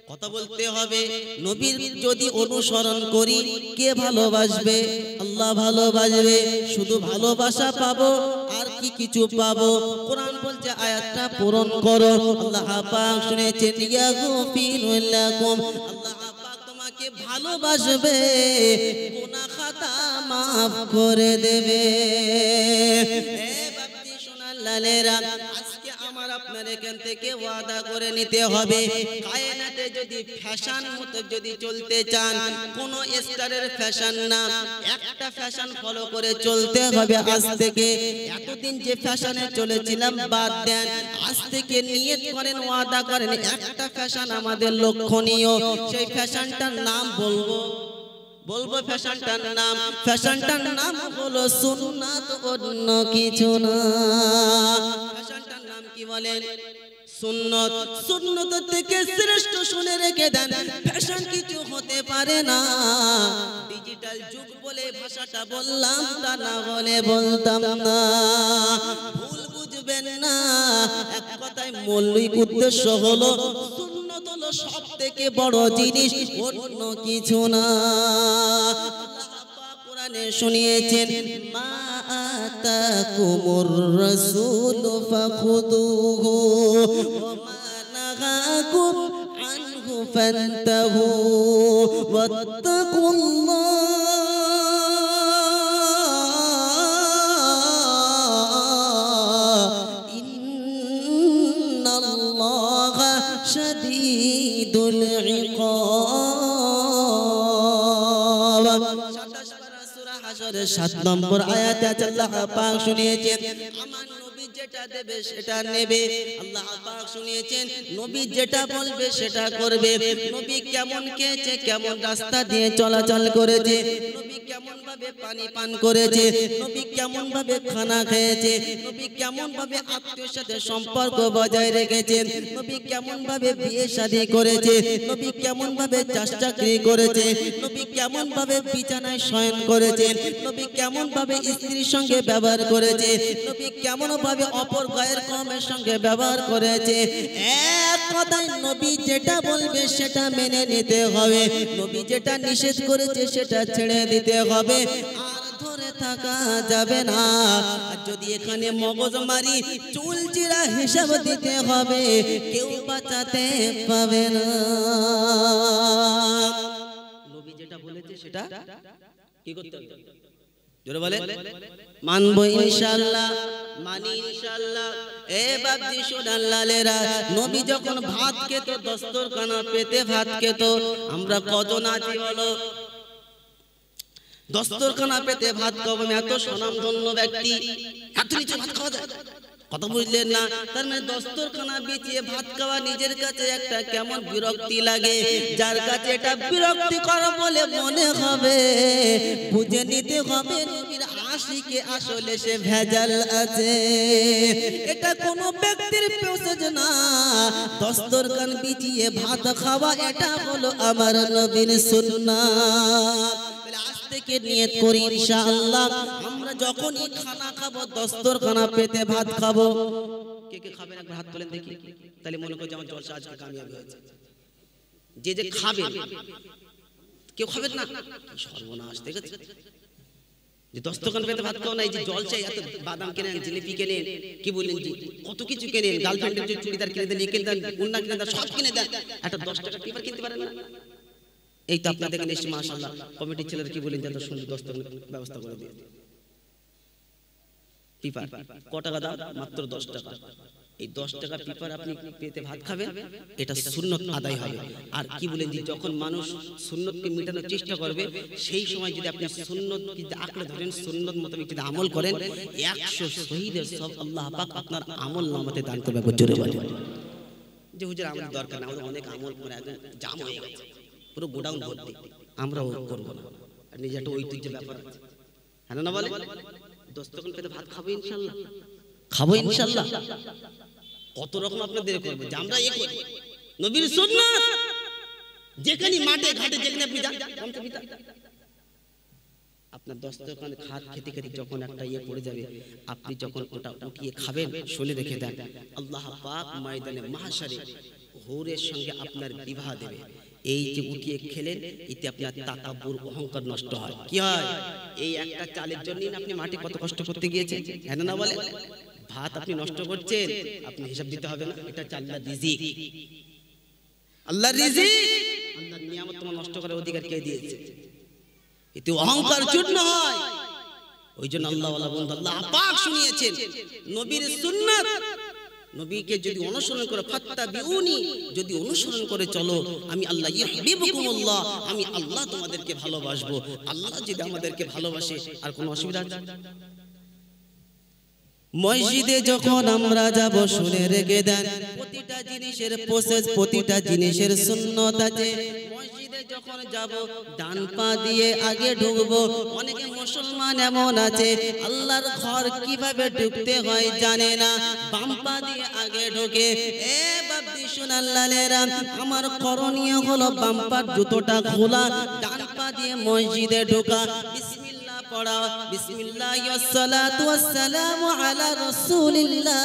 কথা বলতে হবে নবীর যদি অনুসরণ করি কে ভালোবাসবে আল্লাহ ভালোবাসবে শুধু ভালোবাসা পাবো আর কি কিছু পাবো কোরআন বলছে আয়াতটা পূরণ করো আল্লাহ পাক শুনেছেন ইয়াগফিরু লাকুম আল্লাহ পাক তোমাকে ভালোবাসবে গুনাহ খাতা maaf করে দেবে এ বাপজি সোনার লালেরা আমার আপনার এখান থেকে ওয়াদা করে নিতে হবে কায়নাতে যদি ফ্যাশন মতো যদি চলতে চান কোন স্টারের ফ্যাশন না একটা ফ্যাশন ফলো করে চলতে হবে আজ থেকে এতদিন যে ফ্যাশনে চলেছিলাম বাদ দেন আজ থেকে নিয়ত করেন ওয়াদা করেন একটা ফ্যাশন আমাদের লক্ষণীয় সেই ফ্যাশনটার নাম বলবো ফ্যাশনটার নাম হলো সুন্নাত অন্য কিছু না ফ্যাশনটার নাম কি বলেন সুন্নত থেকে শ্রেষ্ঠ শুনে রেখে দেন ফ্যাশন কিছু হতে পারে না ডিজিটাল যুগ বলে ভাষাটা বললাম তা না বলে বলতাম না ভুল বুঝবেন না এক কথায় মৌলিক উদ্দেশ্য হলো সুন্নত হলো সবথেকে বড় জিনিস অন্য কিছু না কোরআনে শুনিয়েছেন মা আতাকুমুর রাসূল ফাখুদুহু ওয়া মা নাহাকুম আনহু ফান্তাহু ওয়াত্তাকুল্লাহ ইন্নাল্লাহা শাদীদুল ইকাব 7 নম্বর আয়াতে আল্লাহ পাক শুনিয়েছেন আমার নবী যেটা দেবে সেটা নেবে আল্লাহ পাক শুনিয়েছেন নবী যেটা বলবে সেটা করবে নবী কেমন খেয়েছে কেমন রাস্তা দিয়ে চলাচল করেছে নবী কেমন ভাবে পানি পান করেছে নবী কেমন ভাবে খানা খেয়েছে নবী কেমন ভাবে আত্মীয়র সাথে সম্পর্ক বজায় রেখেছেন নবী কেমন ভাবে বিয়ে শাদী করেছে নবী কেমন ভাবে চাকরি করেছে নবী কেমন ভাবে বিছানায় শয়ন করেছে নবী কেমন ভাবে স্ত্রীর সঙ্গে ব্যবহার করেছে নবী কেমন ভাবে অপর গায়ের কওমের সঙ্গে ব্যবহার করেছে এক কথায় নবী যেটা বলবে সেটা মেনে নিতে হবে নবী যেটা নিষেধ করেছে সেটা ছেড়ে দিতে হবে আর ধরে থাকা যাবে না আর যদি এখানে মগজমারি চুলচিরা হিসাব দিতে হবে কেউ বাঁচাতে পাবে না নবী যেটা বলেছে সেটা কি করতে হবে জোরে বলে মানবো ইনশাআল্লাহ মানি ইনশাআল্লাহ এ বাপজি সোনার লালেরা নবী যখন ভাত খেত দস্তরখানা পেতে ভাত খেত আমরা কজন আছি বলো দস্তরখানা পেতে ভাত খাবো এত সুনামধন্য ব্যক্তি এত নিচে ভাত খাওয়া যায় কথা বুঝলেন না তার মানে দস্তরখানা বিছিয়ে ভাত খাওয়া নিজের কাছে একটা কেমন বিরক্তি লাগে যার কাছে এটা বিরক্তিকর বলে মনে হবে বুঝে নিতে হবে নবীর আশিকে আসলে সে ভেজাল আছে এটা কোনো ব্যক্তির পেশাজ না দস্তরখান বিছিয়ে ভাত খাওয়া এটা হলো আমার নবীর সুন্নাত থেকে নিয়ত করি ইনশাআল্লাহ আমরা যখনই খানা খাবো দস্তরখানা পেতে ভাত খাবো কে কে খাবেন একবার হাত তোলেন দেখি তাহলে মনে করে আমার জলসা আজকে কামিয়াবি হয়েছে যে যে খাবেন কেউ খাবেন না সর্বনাশ দেখেছেন যে 10 দোকান পেতে ভাত খাও না, এই যে জল চাই, এত বাদাম কেনেন, জিলিপি কেনেন, কি বলেন জি কত কিছু কেনেন, গার্লফ্রেন্ডের যে চুড়িদার কিনে দেন, কিনে দেন, উন্না কিনে দেন, সব কিনে দেন, একটা 10 টাকা পেপার কিনতে পারেন না? এই তো আপনাদের এখানে এসে মাশাআল্লাহ কমিটির ছেলেরা কি বলেন, যত সুন্দর 10 টাকার ব্যবস্থা করে দিয়ে পেপার। ক টাকা দাম? মাত্র 10 টাকা। এই 10 টাকা পেপার আপনি পেতে ভাত খাবেন, এটা সুন্নত আদায় হবে। আর কি বলেন যে যখন মানুষ সুন্নতকে মেটানোর চেষ্টা করবে, সেই সময় যদি আপনি সুন্নত কি আঁকড়ে ধরেন, সুন্নত মোতাবেক যদি আমল করেন, 100 শহীদের সব আল্লাহ পাক আপনার আমল নামাতে দান করবে। জোরে বলেন যে হুজুর আমাদের দরকার না, আমাদের অনেক আমল করে একদম জাম হয়ে গেছে, পুরো গোডাউন ভর্তি, আমরাও করব না। আর নিজে একটা ঐতিহ্যের ব্যাপার আছে, হ্যাঁ না বলে 10 টাকা পেতে ভাত খাবো ইনশাআল্লাহ, খাবো ইনশাআল্লাহ। কত রকম আপনাদের করবো যে আমরা এই করি নবীর সুন্নাত, যেখানে মাঠে ঘাটে যেখানে আপনি যান, আপনার 10 টাকা খাত খেতে খেতে যখন একটা ইয়ে পড়ে যাবে, আপনি যখন ওটা উঠিয়ে খাবেন, শুনে রেখে দেন আল্লাহ পাক ময়দানে মাহশারে হুরের সঙ্গে আপনার বিবাহ দেবে। এই যে উঠিয়ে খেলেন, এতে আপনার তাকাব্বুর অহংকার নষ্ট হয়। কি হয়? এই একটা চালের জন্য আপনি মাঠে কত কষ্ট করতে গিয়েছেন, হ্যাঁ না বলে? ভাত আপনি নষ্ট করছেন, আপনি হিসাব দিতে হবে না, এটা আল্লাহর রিজিক, আল্লাহর রিজিক, আল্লাহর নিয়ামত তোমার নষ্ট করার অধিকার কে দিয়েছে? এতে অহংকার চূর্ণ হয়। ওই জন্য আল্লাহ ওয়ালা বন্ধু আল্লাহ পাক শুনিয়েছেন নবীর সুন্নাত, নবীকে যদি অনুসরণ করে ফাত্তাবিউনি, যদি অনুসরণ করে চলো, আমি আল্লাহ ইউহিব্বুকুমুল্লাহ, আমি আল্লাহ তোমাদেরকে ভালোবাসবো। আল্লাহ যদি আমাদেরকে ভালোবাসে, আর কোনো অসুবিধা আছে? মসজিদে যখন আমরা যাব, শুনে রেখে দেন প্রতিটা জিনিসের প্রসেস, প্রতিটা জিনিসের সুন্নত আছে। মসজিদে যখন যাব, ডান পা দিয়ে আগে ঢুকবো। অনেকে মুসলমান এমন আছে আল্লাহর ঘর কিভাবে ঢুকতে হয় জানে না, বাম পা দিয়ে আগে ঢোকে। এ বাপজি শুনাল্লালেরা, আমার করণীয় হলো বাম পার জুতোটা খোলা, ডান পা দিয়ে মসজিদে ঢোকা, পড়া বিসমিল্লাহ ওয়াসসালাতু ওয়াসসালামু আলা রাসূলিল্লাহ,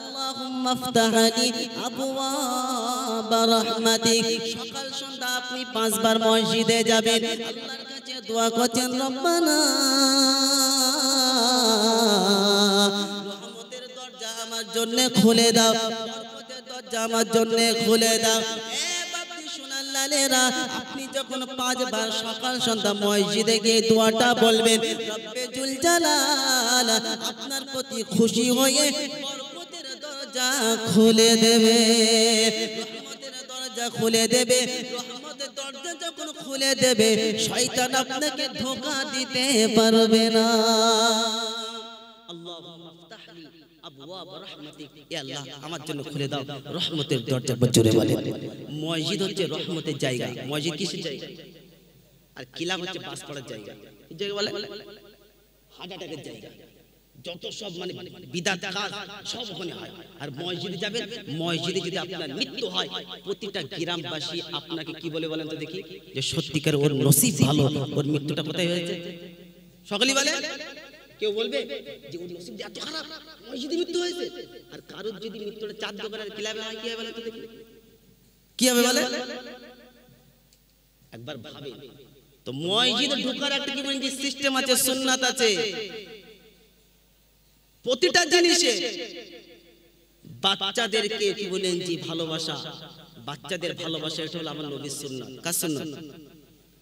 আল্লাহুম্মা ইফতাহলি আবওয়াব রাহমাতিক। সকাল সন্ধ্যা আপনি 5 বার মসজিদে যাবেন, আল্লাহর কাছে দোয়া করছেন, রব্বানা রহমতের দরজা আমার জন্য খুলে দাও, বরকতের দরজা আমার জন্য খুলে দাও। আপনি যখন 5 বার সকাল সন্ধ্যা মসজিদে গিয়ে দোয়াটা বলবেন, রব্বে জুল জালাল আপনার প্রতি খুশি হয়ে বরকতের দরজা খুলে দেবে, রহমতের দরজা খুলে দেবে। রহমতের দরজা যখন খুলে দেবে, শয়তান আপনাকে ধোঁকা দিতে পারবে না। আল্লাহুম্মা ইফতাহলি আবওয়াব রাহমাতিক, ইয়া আল্লাহ আমার জন্য খুলে দাও রহমতের দরজা। জোরে বলেন। মসজিদ হচ্ছে রহমতের জায়গা। মসজিদ কিসের জায়গা? আর কিলাব হচ্ছে বাস করার জায়গা। কি জায়গা বলে? হাজাটাকের জায়গা। যত সব মানে বিদআত কাজ সব ওখানে হয়। আর মসজিদে যাবেন, মসজিদে যদি আপনার মৃত্যু হয়, প্রতিটা গ্রামবাসী আপনাকে কি বলে বলেন তো দেখি, যে সত্যিকার ওর নসিব ভালো, ওর মৃত্যুটা কোথায় হয়েছে? সকলেই বলে। কেউ বলবে যে ওর নসিব এত খারাপ, মসজিদে মৃত্যু হয়েছে। আর কারোর যদি মৃত্যুটা 4 দোকানের ক্লাবে হয়, কি হবে বলেন তো দেখি? কি হবে বলে? একবার ভাবে তো। মসজিদে ঢোকার একটা কি বলেন যে সিস্টেম আছে, সুন্নাত আছে। প্রতিটা জিনিসে বাচ্চাদেরকে কি বলেন যে ভালোবাসা, বাচ্চাদের ভালোবাসা, এটা হলো আমার নবীর সুন্নাত। কার সুন্নাত?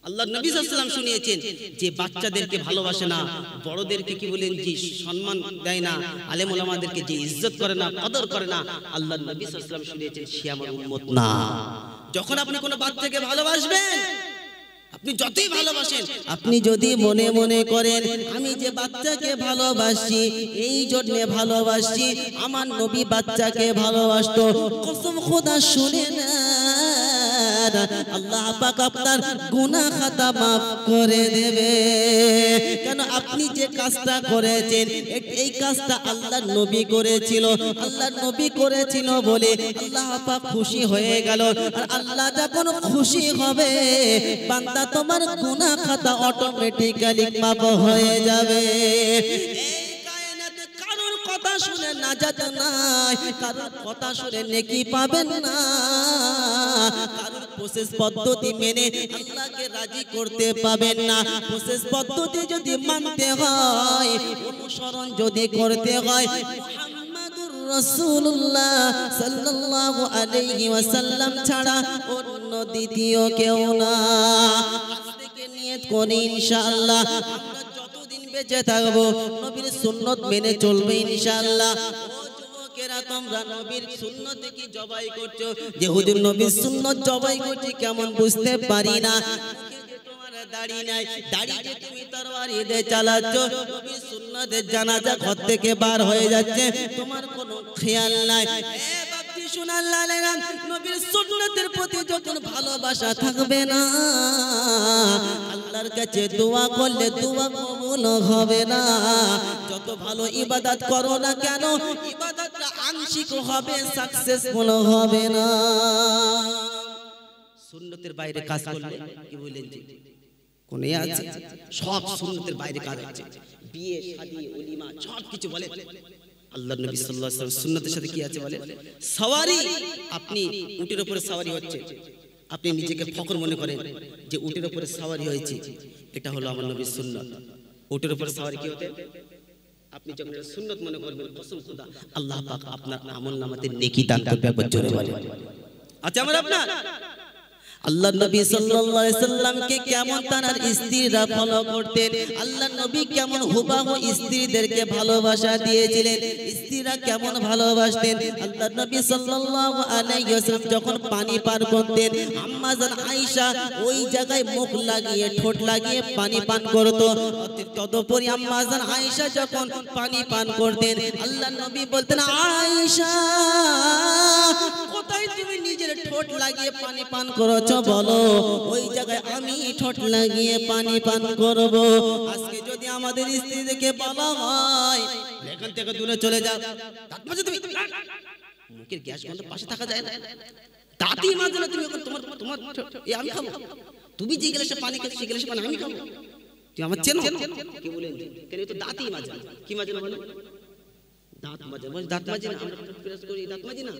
আল্লাহর নবী সাল্লাল্লাহু আলাইহি ওয়াসাল্লাম শুনিয়েছেন যে বাচ্চাদেরকে ভালোবাসে না, বড়দেরকে কি বলেন যে সম্মান দেয় না, আলেম ওলামাদেরকে যে ইজ্জত করে না, কদর করে না, আল্লাহর নবী সাল্লাল্লাহু আলাইহি ওয়াসাল্লাম শুনিয়েছেন সে আমার উম্মত না। যখন আপনি কোনো বাচ্চাকে ভালোবাসবেন, আপনি যতই ভালোবাসেন, আপনি যদি মনে মনে করেন আমি যে বাচ্চাকে ভালোবাসি এই জন্য ভালোবাসি, আমার নবী বাচ্চাকে ভালোবাসতো, কসম খোদা শুনে না, আল্লাহ পাক আপনার গুনাহ খাতা maaf করে দেবে। কেন? আপনি যে কাজটা করেছেন, এই কাজটা আল্লাহর নবী করেছিল, আল্লাহর নবী করেছিল বলে আল্লাহ পাক খুশি হয়ে গেল। আর আল্লাহ যখন খুশি হবে, বান্দা তোমার গুনাহ খাতা অটোমেটিক্যালি maaf হয়ে যাবে। কথা শুনে নাজাত নাই, কারোর কথা শুনে নেকি পাবেন না, কারোর প্রসেস পদ্ধতি মেনে আল্লাহকে রাজি করতে পাবেন না। প্রসেস পদ্ধতি যদি মানতে হয়, অনুসরণ যদি করতে হয়, মুহাম্মাদুর রাসূলুল্লাহ সাল্লাল্লাহু আলাইহি ওয়াসাল্লাম ছাড়া অন্য দ্বিতীয় কেউ না। আজ থেকে নিয়ত করি ইনশাআল্লাহ আমরা যতদিন বেঁচে থাকবো নবীর সুন্নত মেনে চলবে ইনশাআল্লাহ। তোমরা নবীর সুন্নতে কি জবাই করছো? যে হুজুর নবীর সুন্নত জবাই করছি কেমন বুঝতে পারি না। তোমার দাড়ি নাই, দাড়ি যে তুমি তরবারি দিয়ে চালাচ্ছ, নবীর সুন্নতের জানাজা ঘর থেকে বার হয়ে যাচ্ছে, তোমার কোনো খেয়াল নাই। নবীর সুন্নতের প্রতি যখন ভালোবাসা থাকবে না, আল্লাহর কাছে দোয়া করলে দোয়া কবুল হবে না। যত ভালো ইবাদত করো না কেন, ইবাদতটা আংশিক হবে, সাকসেসফুল হবে না। সুন্নতের বাইরে কাজ করলে কি বলেন জি কোন আছে? সব সুন্নতের বাইরে কাজ আছে, বিয়ে শাদী ওলিমা সব কিছু বলে। আল্লাহর নবী সাল্লাল্লাহু আলাইহি ওয়াসাল্লাম সুন্নতের সাথে কি আছে বলে? সওয়ারি, আপনি উটের উপরে সওয়ারি হচ্ছে, আপনি নিজেকে ফখর মনে করেন যে উটের উপরে সওয়ারি হয়েছে, এটা হলো আমার নবীর সুন্নত। উটের উপরে সওয়ারি কি হতে? আপনি যখন সুন্নত মনে করবেন, কসম খোদা আল্লাহ পাক আপনার আমলনামাতে নেকি দান করবে। একবার জোরে বলেন আচ্ছা আমার আপনার আল্লাহর নবী সাল্লাল্লাহু আলাইহি সাল্লামকে কেমন তার স্ত্রীরা ফলো করতেন, আল্লাহর নবী কেমন হুবহু স্ত্রীদেরকে ভালোবাসা দিয়েছিলেন, স্ত্রীরা কেমন ভালোবাসতেন। আল্লাহর নবী সাল্লাল্লাহু আলাইহি ওয়াসাল্লাম যখন পানি পান করতেন, আম্মা জান আয়েশা ওই জায়গায় মুখ লাগিয়ে ঠোঁট লাগিয়ে পানি পান করত। তদুপরি আম্মা জান আয়েশা যখন পানি পান করতেন, আল্লাহর নবী বলতেন, আয়েশা কোথায় তুমি নিজের ঠোঁট লাগিয়ে পানি পান করেছো বলো, ওই জায়গায় আমি ঠোঁট লাগিয়ে পানি পান করব। আজকে যদি আমাদের স্ত্রীদেরকে বলা হয় এখান থেকে দূরে চলে যাও, তুমি মুখের গ্যাস গন্ধ পাশে থাকা যায় না, দাঁতই মাজো না তুমি, তোমার তোমার আমি খাবো, তুমি যে গ্লাসে পানি খেতে সেই গ্লাসে পানি আমি খাবো, তুই আমার চেনো কি বলেন? কেন তো দাঁতই মাজা, কি মাজা না বলো? দাঁত মাজা, দাঁত মাজি না আমরা প্রেস করি, দাঁত মাজি না,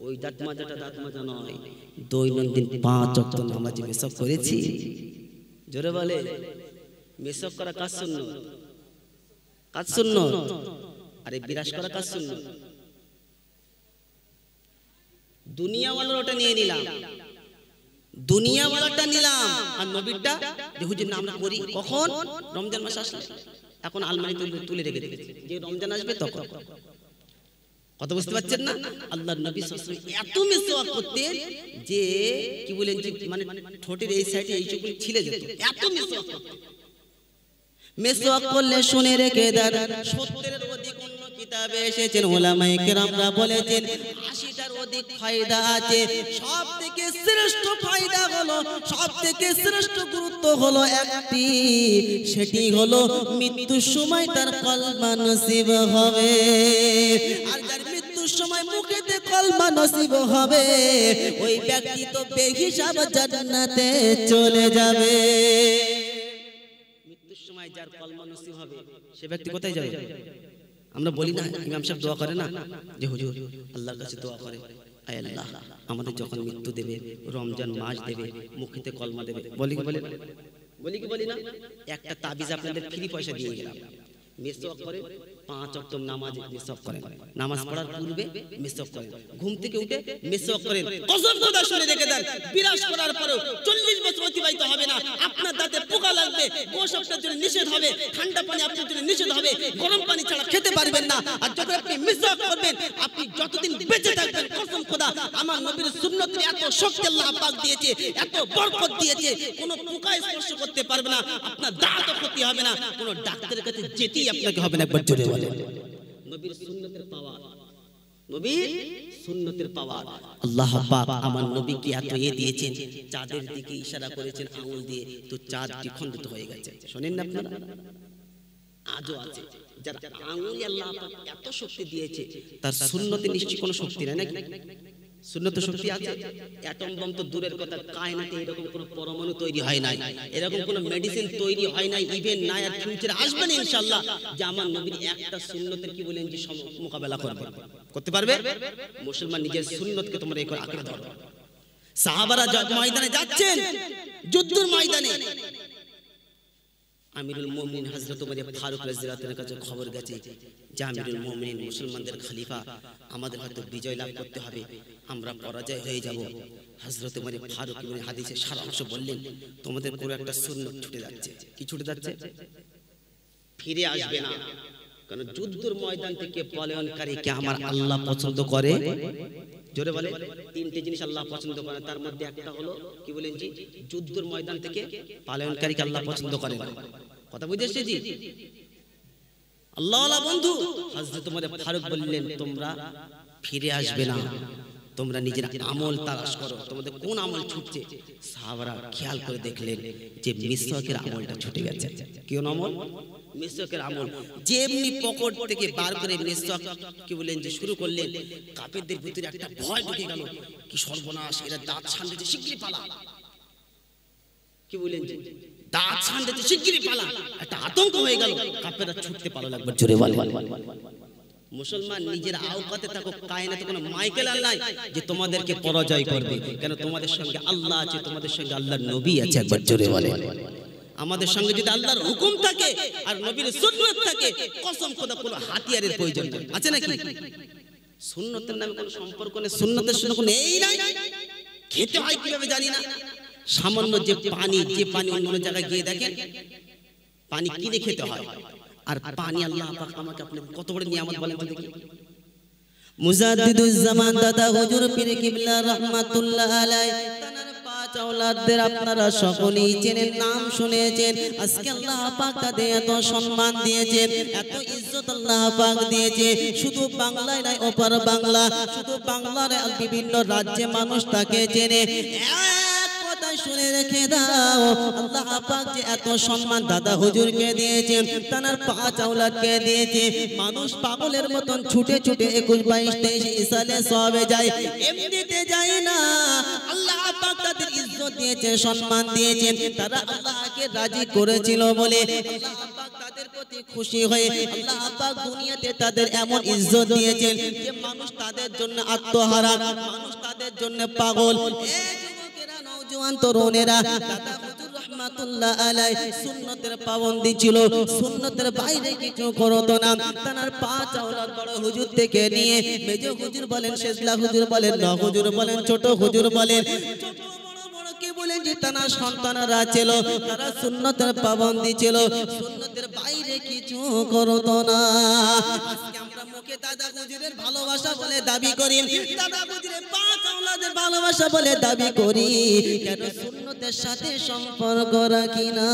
ওই দাঁত মাজাটা দাঁত মাজা নয়, দৈনন্দিন 5 ওয়াক্ত নামাজে মেসক করেছি। জোরে বলে মেসক করা কাজ সুন্নাত, কাজ সুন্নাত, আরে বিরাস করা কাজ সুন্নাত। দুনিয়াওয়ালার ওটা নিয়ে নিলাম, দুনিয়াওয়ালাটা নিলাম, আর নবীরটা যে হুজুর না আমরা করি কখন? রমজান মাস আসলে, এখন আলমারি তুলে রেখে দিয়েছি, যে রমজান আসবে তখন। কথা বুঝতে পারছেন না? আল্লাহর নবী সাল্লাল্লাহু আলাইহি ওয়াসাল্লাম এত মিসওয়াক করতেন যে কি বলেন যে মানে ঠোঁটের এই সাইডে এইটুকু ছিলে যেত, এত মিসওয়াক করতেন। মিসওয়াক করলে শুনে রেখে দেন, 70-এর অধিক অন্য কিতাবে এসেছেন, উলামায়ে কেরামরা বলেছেন 80টার অধিক ফায়দা আছে। সবথেকে শ্রেষ্ঠ ফায়দা হলো, সবথেকে শ্রেষ্ঠ গুরুত্ব হলো একটি, সেটি হলো মৃত্যুর সময় তার কলমা নসিব হবে। আর যার মৃত্যুর সময় মুখেতে কলমা নসিব হবে, ওই ব্যক্তি তো বেহিসাব জান্নাতে চলে যাবে। মৃত্যুর সময় যার কলমা নসিব হবে সে ব্যক্তি কোথায় যাবে? আমরা বলি না, ইমাম সাহেব দোয়া করে না যে হুজুর আল্লাহর কাছে দোয়া করে, আয় আল্লাহ আমাদের যখন মৃত্যু দেবে, রমজান মাস দেবে, মুখেতে কলমা দেবে, বলি কি বলি না? বলি কি বলি না? একটা তাবিজ আপনাদের ফ্রি পয়সা দিয়ে গেলাম, মিসওয়াক করে 5 ওয়াক্ত নামাজে মিসওয়াক করেন, নামাজ পড়ার পূর্বে মিসওয়াক করেন, ঘুম থেকে উঠে মিসওয়াক করেন, কসম খোদা শুনে রেখে দেন, বিরাস করার পরেও 40 বছর অতিবাহিত হবে না, আপনার দাঁতে পোকা লাগবে, গোশ আপনার জন্য নিষেধ হবে, ঠান্ডা পানি আপনার জন্য নিষেধ হবে, গরম পানি ছাড়া খেতে পারবেন না। আর যখন আপনি মিসওয়াক করবেন, আপনি যতদিন বেঁচে থাকবেন, কসম খোদা আমার নবীর সুন্নতের এত শক্তি আল্লাহ পাক দিয়েছে, এত বরকত দিয়েছে, কোনো পোকা স্পর্শ করতে পারবে না, আপনার দাঁতও ক্ষতি হবে না, কোনো ডাক্তারের কাছে যেতেই আপনাকে হবে না। একবার জোরে বলেন নবীর সুন্নতের পাওয়ার, নবীর সুন্নতের পাওয়ার। আল্লাহ পাক আমার নবীকে এত দিয়েছেন, চাঁদের দিকে ইশারা করেছেন আঙ্গুল দিয়ে, তো চাঁদটি খণ্ডিত হয়ে গেছে। শুনেন না আপনারা? আজও আছে যার আঙ্গুলে আল্লাহ পাক এত শক্তি দিয়েছে, তার সুন্নতে নিশ্চয়ই কোনো শক্তি নাই নাকি? সুন্নতে শক্তি আছে। অ্যাটম বম তো দূরের কথা, কায়নাতে এরকম কোনো পরমাণু তৈরি হয় নাই, এরকম কোনো মেডিসিন তৈরি হয় নাই, ইভেন নাই, আর ফিউচারে আসবে না ইনশাআল্লাহ, যে আমার নবীর একটা সুন্নতের কি বলেন যে মোকাবেলা করবে, করতে পারবে? মুসলমান নিজের সুন্নতকে তোমরা এই করে আঁকড়ে ধরো। সাহাবারা ময়দানে যাচ্ছেন, যুদ্ধের ময়দানে আমিরুল মুমিনিন হযরত ওমর ফারুক রাদিয়াল্লাহু তাআলার কাছে খবর গেছে যে আমিরুল মুমিনিন মুসলমানদের খলিফা, আমাদের হয়তো বিজয় লাভ করতে হবে, আমরা পরাজয় হয়ে যাব। হযরত ওমর ফারুক ইবনে হাদিসের সারাংশ বললেন, তোমাদের পুরো একটা সুন্নাত ছুটে যাচ্ছে। কি ছুটে যাচ্ছে? ফিরে আসবে না। কারণ যুদ্ধের ময়দান থেকে পলায়নকারীকে আমার আল্লাহ পছন্দ করে। জোরে বলে, তিনটি জিনিস আল্লাহ পছন্দ করে, তার মধ্যে একটা হলো কি বলেন জি, যুদ্ধের ময়দান থেকে পলায়নকারীকে আল্লাহ পছন্দ করে না। কথা বুঝেছে জি? আল্লাহওয়ালা বন্ধু হযরত ওমর ফারুক বললেন, তোমরা ফিরে আসবে না, তোমরা নিজের আমল তালাশ করো, তোমাদের কোন আমল ছুটছে। সাহাবারা খেয়াল করে দেখলেন যে মিসওয়াকের আমলটা ছুটে গেছে। কোন আমল? মিসওয়াকের আমল। যেমনি পকেট থেকে বার করে মিসওয়াক কি বলেন যে শুরু করলেন, কাফেরদের ভিতরে একটা ভয় ঢুকে গেল, কি সর্বনাশ, এরা দাঁত ছাড়তে শিগগিরই পালা। কি বলেন যে দাঁত ছাড়তে শিগগিরই পালা, একটা আতঙ্ক হয়ে গেল, কাফেররা ছুটতে পারলো লাগবে। জোরে বলে, মুসলমান নিজের আওকাতে থাকো, কায়নাতে কোনো মাইকেল আল্লাহ যে তোমাদেরকে পরাজয় করবে। কেন? তোমাদের সঙ্গে আল্লাহ আছে, তোমাদের সঙ্গে আল্লাহর নবী আছে। একবার জোরে বলে, আমাদের সঙ্গে যদি আল্লাহর হুকুম থাকে আর নবীর সুন্নাত থাকে, কসম খোদা কোনো হাতিয়ারের প্রয়োজন নেই। আছে নাকি? সুন্নাতের নামে কোনো সম্পর্ক নেই, সুন্নাতের সঙ্গে কোনো এই নাই। খেতে হয় কিভাবে জানি না, সামান্য যে পানি অন্য জায়গায় গিয়ে দেখেন পানি কিনে খেতে হয়, আর পানি আল্লাহ পাক আমাকে আপনি কত বড় নিয়ামত বলেন তো দেখি। মুজাদ্দিদুজ জামান দাদা হুজুর পীর কিবলা রাহমাতুল্লাহ আলাইহি, তার পাঁচ আওলাদদের আপনারা সকলেই চেনেন, নাম শুনেছেন। আজকে আল্লাহ পাক তাদের এত সম্মান দিয়েছেন, এত ইজ্জত আল্লাহ পাক দিয়েছে। শুধু বাংলায় নয়, ওপার বাংলা, শুধু বাংলার বিভিন্ন রাজ্যে মানুষ তাকে চেনে। শুনে রেখে দাও, আল্লাহ পাক যে এত সম্মান দাদা হুজুরকে দিয়েছেন, তার পাঁচ আওলাদকে দিয়েছে। মানুষ পাগলের মতন ছুটে ছুটে 21, 22, 23 সালে সবে যায়, এমনিতে যায় না। আল্লাহ পাক তাদের ইজ্জত দিয়েছে, সম্মান দিয়েছেন। তারা আল্লাহকে রাজি করেছিল বলে আল্লাহ পাক তাদের প্রতি খুশি হয়ে আল্লাহ পাক দুনিয়াতে তাদের এমন ইজ্জত দিয়েছেন যে মানুষ তাদের জন্য আত্মহারা, মানুষ তাদের জন্য পাগল। জওয়ান তরুণেরা, দাদা হুজুর রাহমাতুল্লাহ আলাইহি সুন্নতের পাবন্দি ছিল, সুন্নতের বাইরে কিছু করতো না। তার পাঁচ আওলাদ বড় হুজুর থেকে নিয়ে মেজ হুজুর বলেন, শেজলা হুজুর বলেন, ন হুজুর বলেন, ছোট হুজুর বলেন, ছোট বড় কি বলেন যে তারা সন্তানরা ছিল, তারা সুন্নতের পাবন্দি ছিল, সুন্নতের বাইরে কিছু করতো না। আজকে আমরা মুখে দাদা হুজুরের ভালোবাসা বলে দাবি করি, দাদা হুজুরের পাঁচ আওলাদের ভালোবাসা বলে দাবি করি, কেন? সুন্নতের সাথে সম্পর্ক রাখি না।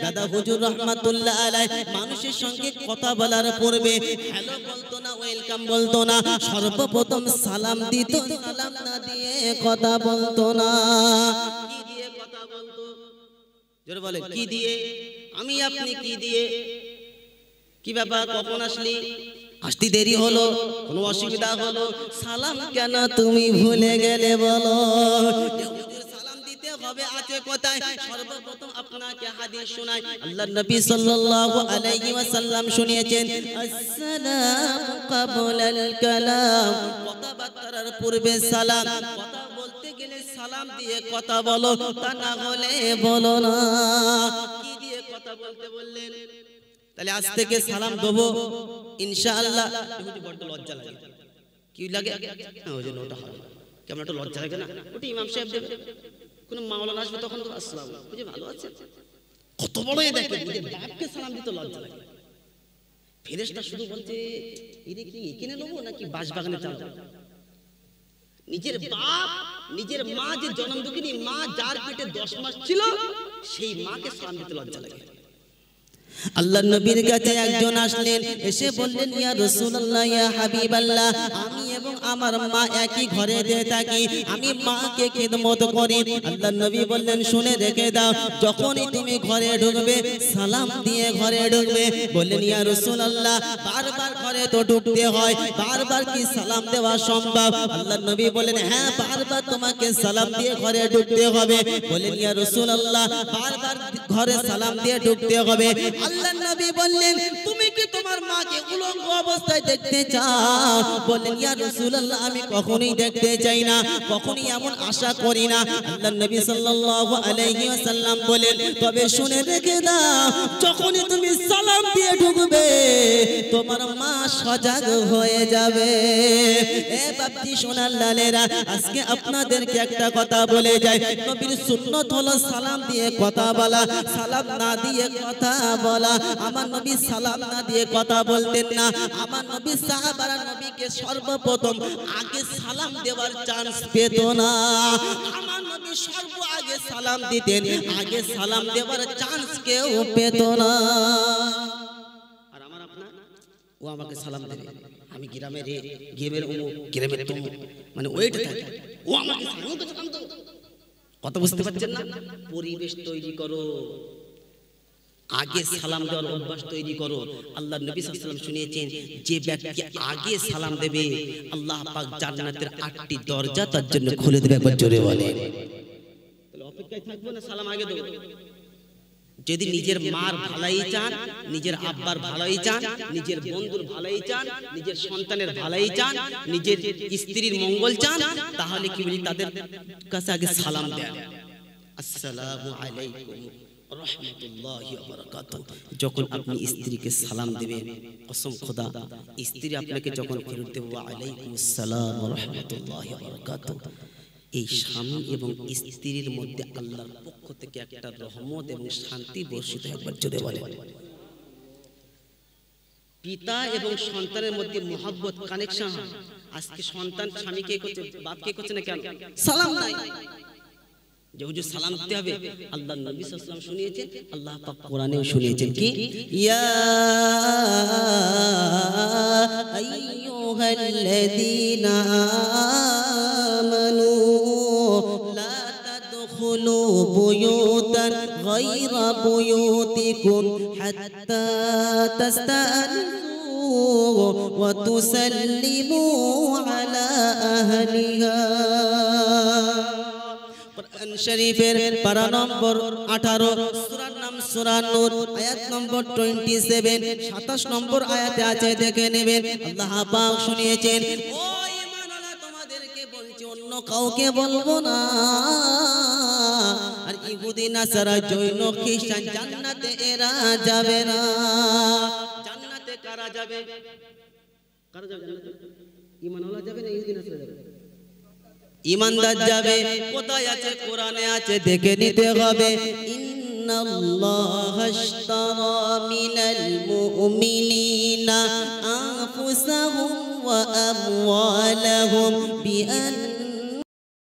দাদা হুজুর রাহমাতুল্লাহ আলাইহি মানুষের সঙ্গে কথা বলার পূর্বে হ্যালো বলতো না, ওয়েলকাম বলতো না, সর্বপ্রথম সালাম দিত। সালাম না দিয়ে কথা বলতো না। কি দিয়ে কথা বলতো? জোরে বলে, কি দিয়ে? আমি আপনি কি দিয়ে? কি ব্যাপার, কখন আসলি? আসতে দেরি হলো, কোনো অসুবিধা হলো, সালাম কেন তুমি ভুলে গেলে বলো? সালাম দিতে হবে আছে কোথায়? সর্বপ্রথম আপনাকে হাদিস শোনাই, আল্লাহর নবী সাল্লাল্লাহু আলাইহি ওয়াসাল্লাম শুনিয়েছেন, আসসালামু ক্বাবলাল কালাম, কথাবার্তার পূর্বে সালাম। কথা বলতে গেলে সালাম দিয়ে কথা বলো, তা না হলে বলো না। কি দিয়ে কথা বলতে বললেন? তাহলে আজ থেকে সালাম দেবো ইনশাআল্লাহ। বড্ড লজ্জা লাগে। কি লাগে? ওই জন্য ওটা হবে, কেমন একটা লজ্জা লাগে না? ওটা ইমাম সাহেব দেবে, কোন মাওলানা আসবে তখন তো আসসালাম বুঝে ভালো আছে, কত বড় এ দেখে বাপকে সালাম দিতে লজ্জা লাগে। ফেরেশতা শুধু বলছে এরে কি এখানে নেবো নাকি বাঁশবাগানে চালাবো? নিজের বাপ, নিজের মা যে জন্ম দুঃখিনী মা, যার পেটে 10 মাস ছিল, সেই মাকে সালাম দিতে লজ্জা লাগে। আল্লাহর নবীর কাছে একজন আসলেন, এসে বললেন, ইয়া রাসূলুল্লাহ, ইয়া হাবিবাল্লাহ, আমি এবং আমার মা একই ঘরে থাকি, আমি মাকে খিদমত করি। আল্লাহর নবী বললেন, শুনে রেখে দাও, যখনই তুমি ঘরে ঢুকবে সালাম দিয়ে ঘরে ঢুকবে। বললেন, ইয়া রাসূলুল্লাহ, বারবার ঘরে তো ঢুকতে হয়, বারবার কি সালাম দেওয়া সম্ভব? আল্লাহর নবী বললেন, হ্যাঁ, বারবার তোমাকে সালাম দিয়ে ঘরে ঢুকতে হবে। বললেন, ইয়া রাসূলুল্লাহ, বারবার ঘরে সালাম দিয়ে ঢুকতে হবে। আল্লাহর নবী বললেন, তুমি কি তোমার মাকে উলঙ্গ অবস্থায় দেখতে চাও? বললেন ইয়া রাসূলুল্লাহ আমি কখনোই দেখতে চাই না, কখনোই এমন আশা করি না। আল্লাহর নবী সাল্লাল্লাহু আলাইহি ওয়াসাল্লাম বলেন তবে শুনে রেখে দাও, যখনই তুমি সালাম দিয়ে ঢুকবে তোমার মা সজাগ হয়ে যাবে। এ বাপজি সোনার লালেরা, আজকে আপনাদেরকে একটা কথা বলে যায়, নবীর সুন্নাত হলো সালাম দিয়ে কথা বলা, সালাম না দিয়ে কথা বলা। আমার নবী সালাম না দিয়ে কথা বলতেন না। আমার নবী সাহাবারা নবীকে সর্বপ্রথম আগে সালাম দেওয়ার চান্স পেত না। আমার নবী সর্ব আগে সালাম দিতেন, আগে সালাম দেওয়ার চান্স কেউ পেত না। আর আমার আপনার ও আমাকে সালাম দেবে, আমি গ্রামের গেমের অমুক গ্রামের তমুক, মানে ওইটা থাকে, ও আমাকে সালাম দেবে। কথা বুঝতে পারছেন না? পরিবেশ তৈরি করো, আগে সালাম দেওয়ার অভ্যাস তৈরি করো। আল্লাহর নবী সাল্লাল্লাহু আলাইহি ওয়াসাল্লাম শুনিয়েছেন যে ব্যক্তি আগে সালাম দেবে আল্লাহ পাক জান্নাতের 8টি দরজা তার জন্য খুলে দেবে। একবার জোরে বলে। তাহলে অপেক্ষায় থাকবো না, সালাম আগে দেব। যদি নিজের মার ভালাই চান, নিজের আব্বার ভালাই চান, নিজের বন্ধুর ভালাই চান, নিজের সন্তানের ভালাই চান, নিজের স্ত্রীর মঙ্গল চান, তাহলে কি বলি তাদের কাছে আগে সালাম দেন। আসসালামু আলাইকুম রাহমাতুল্লাহি ওয়া বারাকাতুহু। যখন আপনি স্ত্রীকে সালাম দিবেন, কসম খোদা স্ত্রী আপনাকে যখন ফেরত দেবে ওয়া আলাইকুমুস সালাম ওয়া রাহমাতুল্লাহি ওয়া বারাকাতুহু, এই স্বামী এবং স্ত্রীর মধ্যে আল্লাহর পক্ষ থেকে একটা রহমত এবং শান্তি বর্ষিত। একবার জোরে বলে। পিতা এবং সন্তানের মধ্যে মহব্বত কানেকশন। আজকে সন্তান স্বামীকে করছে, বাপকে করছে না কেন? সালাম নাই। যে হুজুর সালাম দিতে হবে, আল্লাহর নবী সাল্লাল্লাহু আলাইহি ওয়াসাল্লাম শুনিয়েছেন, আল্লাহ পাক কোরআনেও শুনিয়েছেন কি ইয়া আইয়ুহাল্লাযীনা আমানু লা তাদখুলু বুয়ুতান গায়রা বুয়ুতিকুম হাত্তা তাস্তানিসু ওয়া তুসাল্লিমু আলা আহলিহা। কুরআন শরীফের পারা নম্বর 18, সূরার নাম সূরা নূর, আয়াত নম্বর 27, 27 নম্বর আয়াতে আছে, দেখে নেবেন। আল্লাহ পাক শুনিয়েছেন, ও ঈমানওয়ালা তোমাদেরকে বলছি অন্য কাউকে বলবো না। আর ইহুদি নাসারা জৈন খ্রিস্টান জান্নাতে এরা যাবে না। জান্নাতে কারা যাবে? কারা যাবে জান্নাতে? ঈমানওয়ালা যাবে না ইহুদি নাসারা যাবে? ঈমানদার যাবে। কোথায় আছে? কোরআনে আছে, দেখে নিতে হবে। ইন্নাল্লাহা আশতারা মিনাল মুমিনিনা আনফুসাহুম ওয়া আমওয়ালাহুম বিআন্না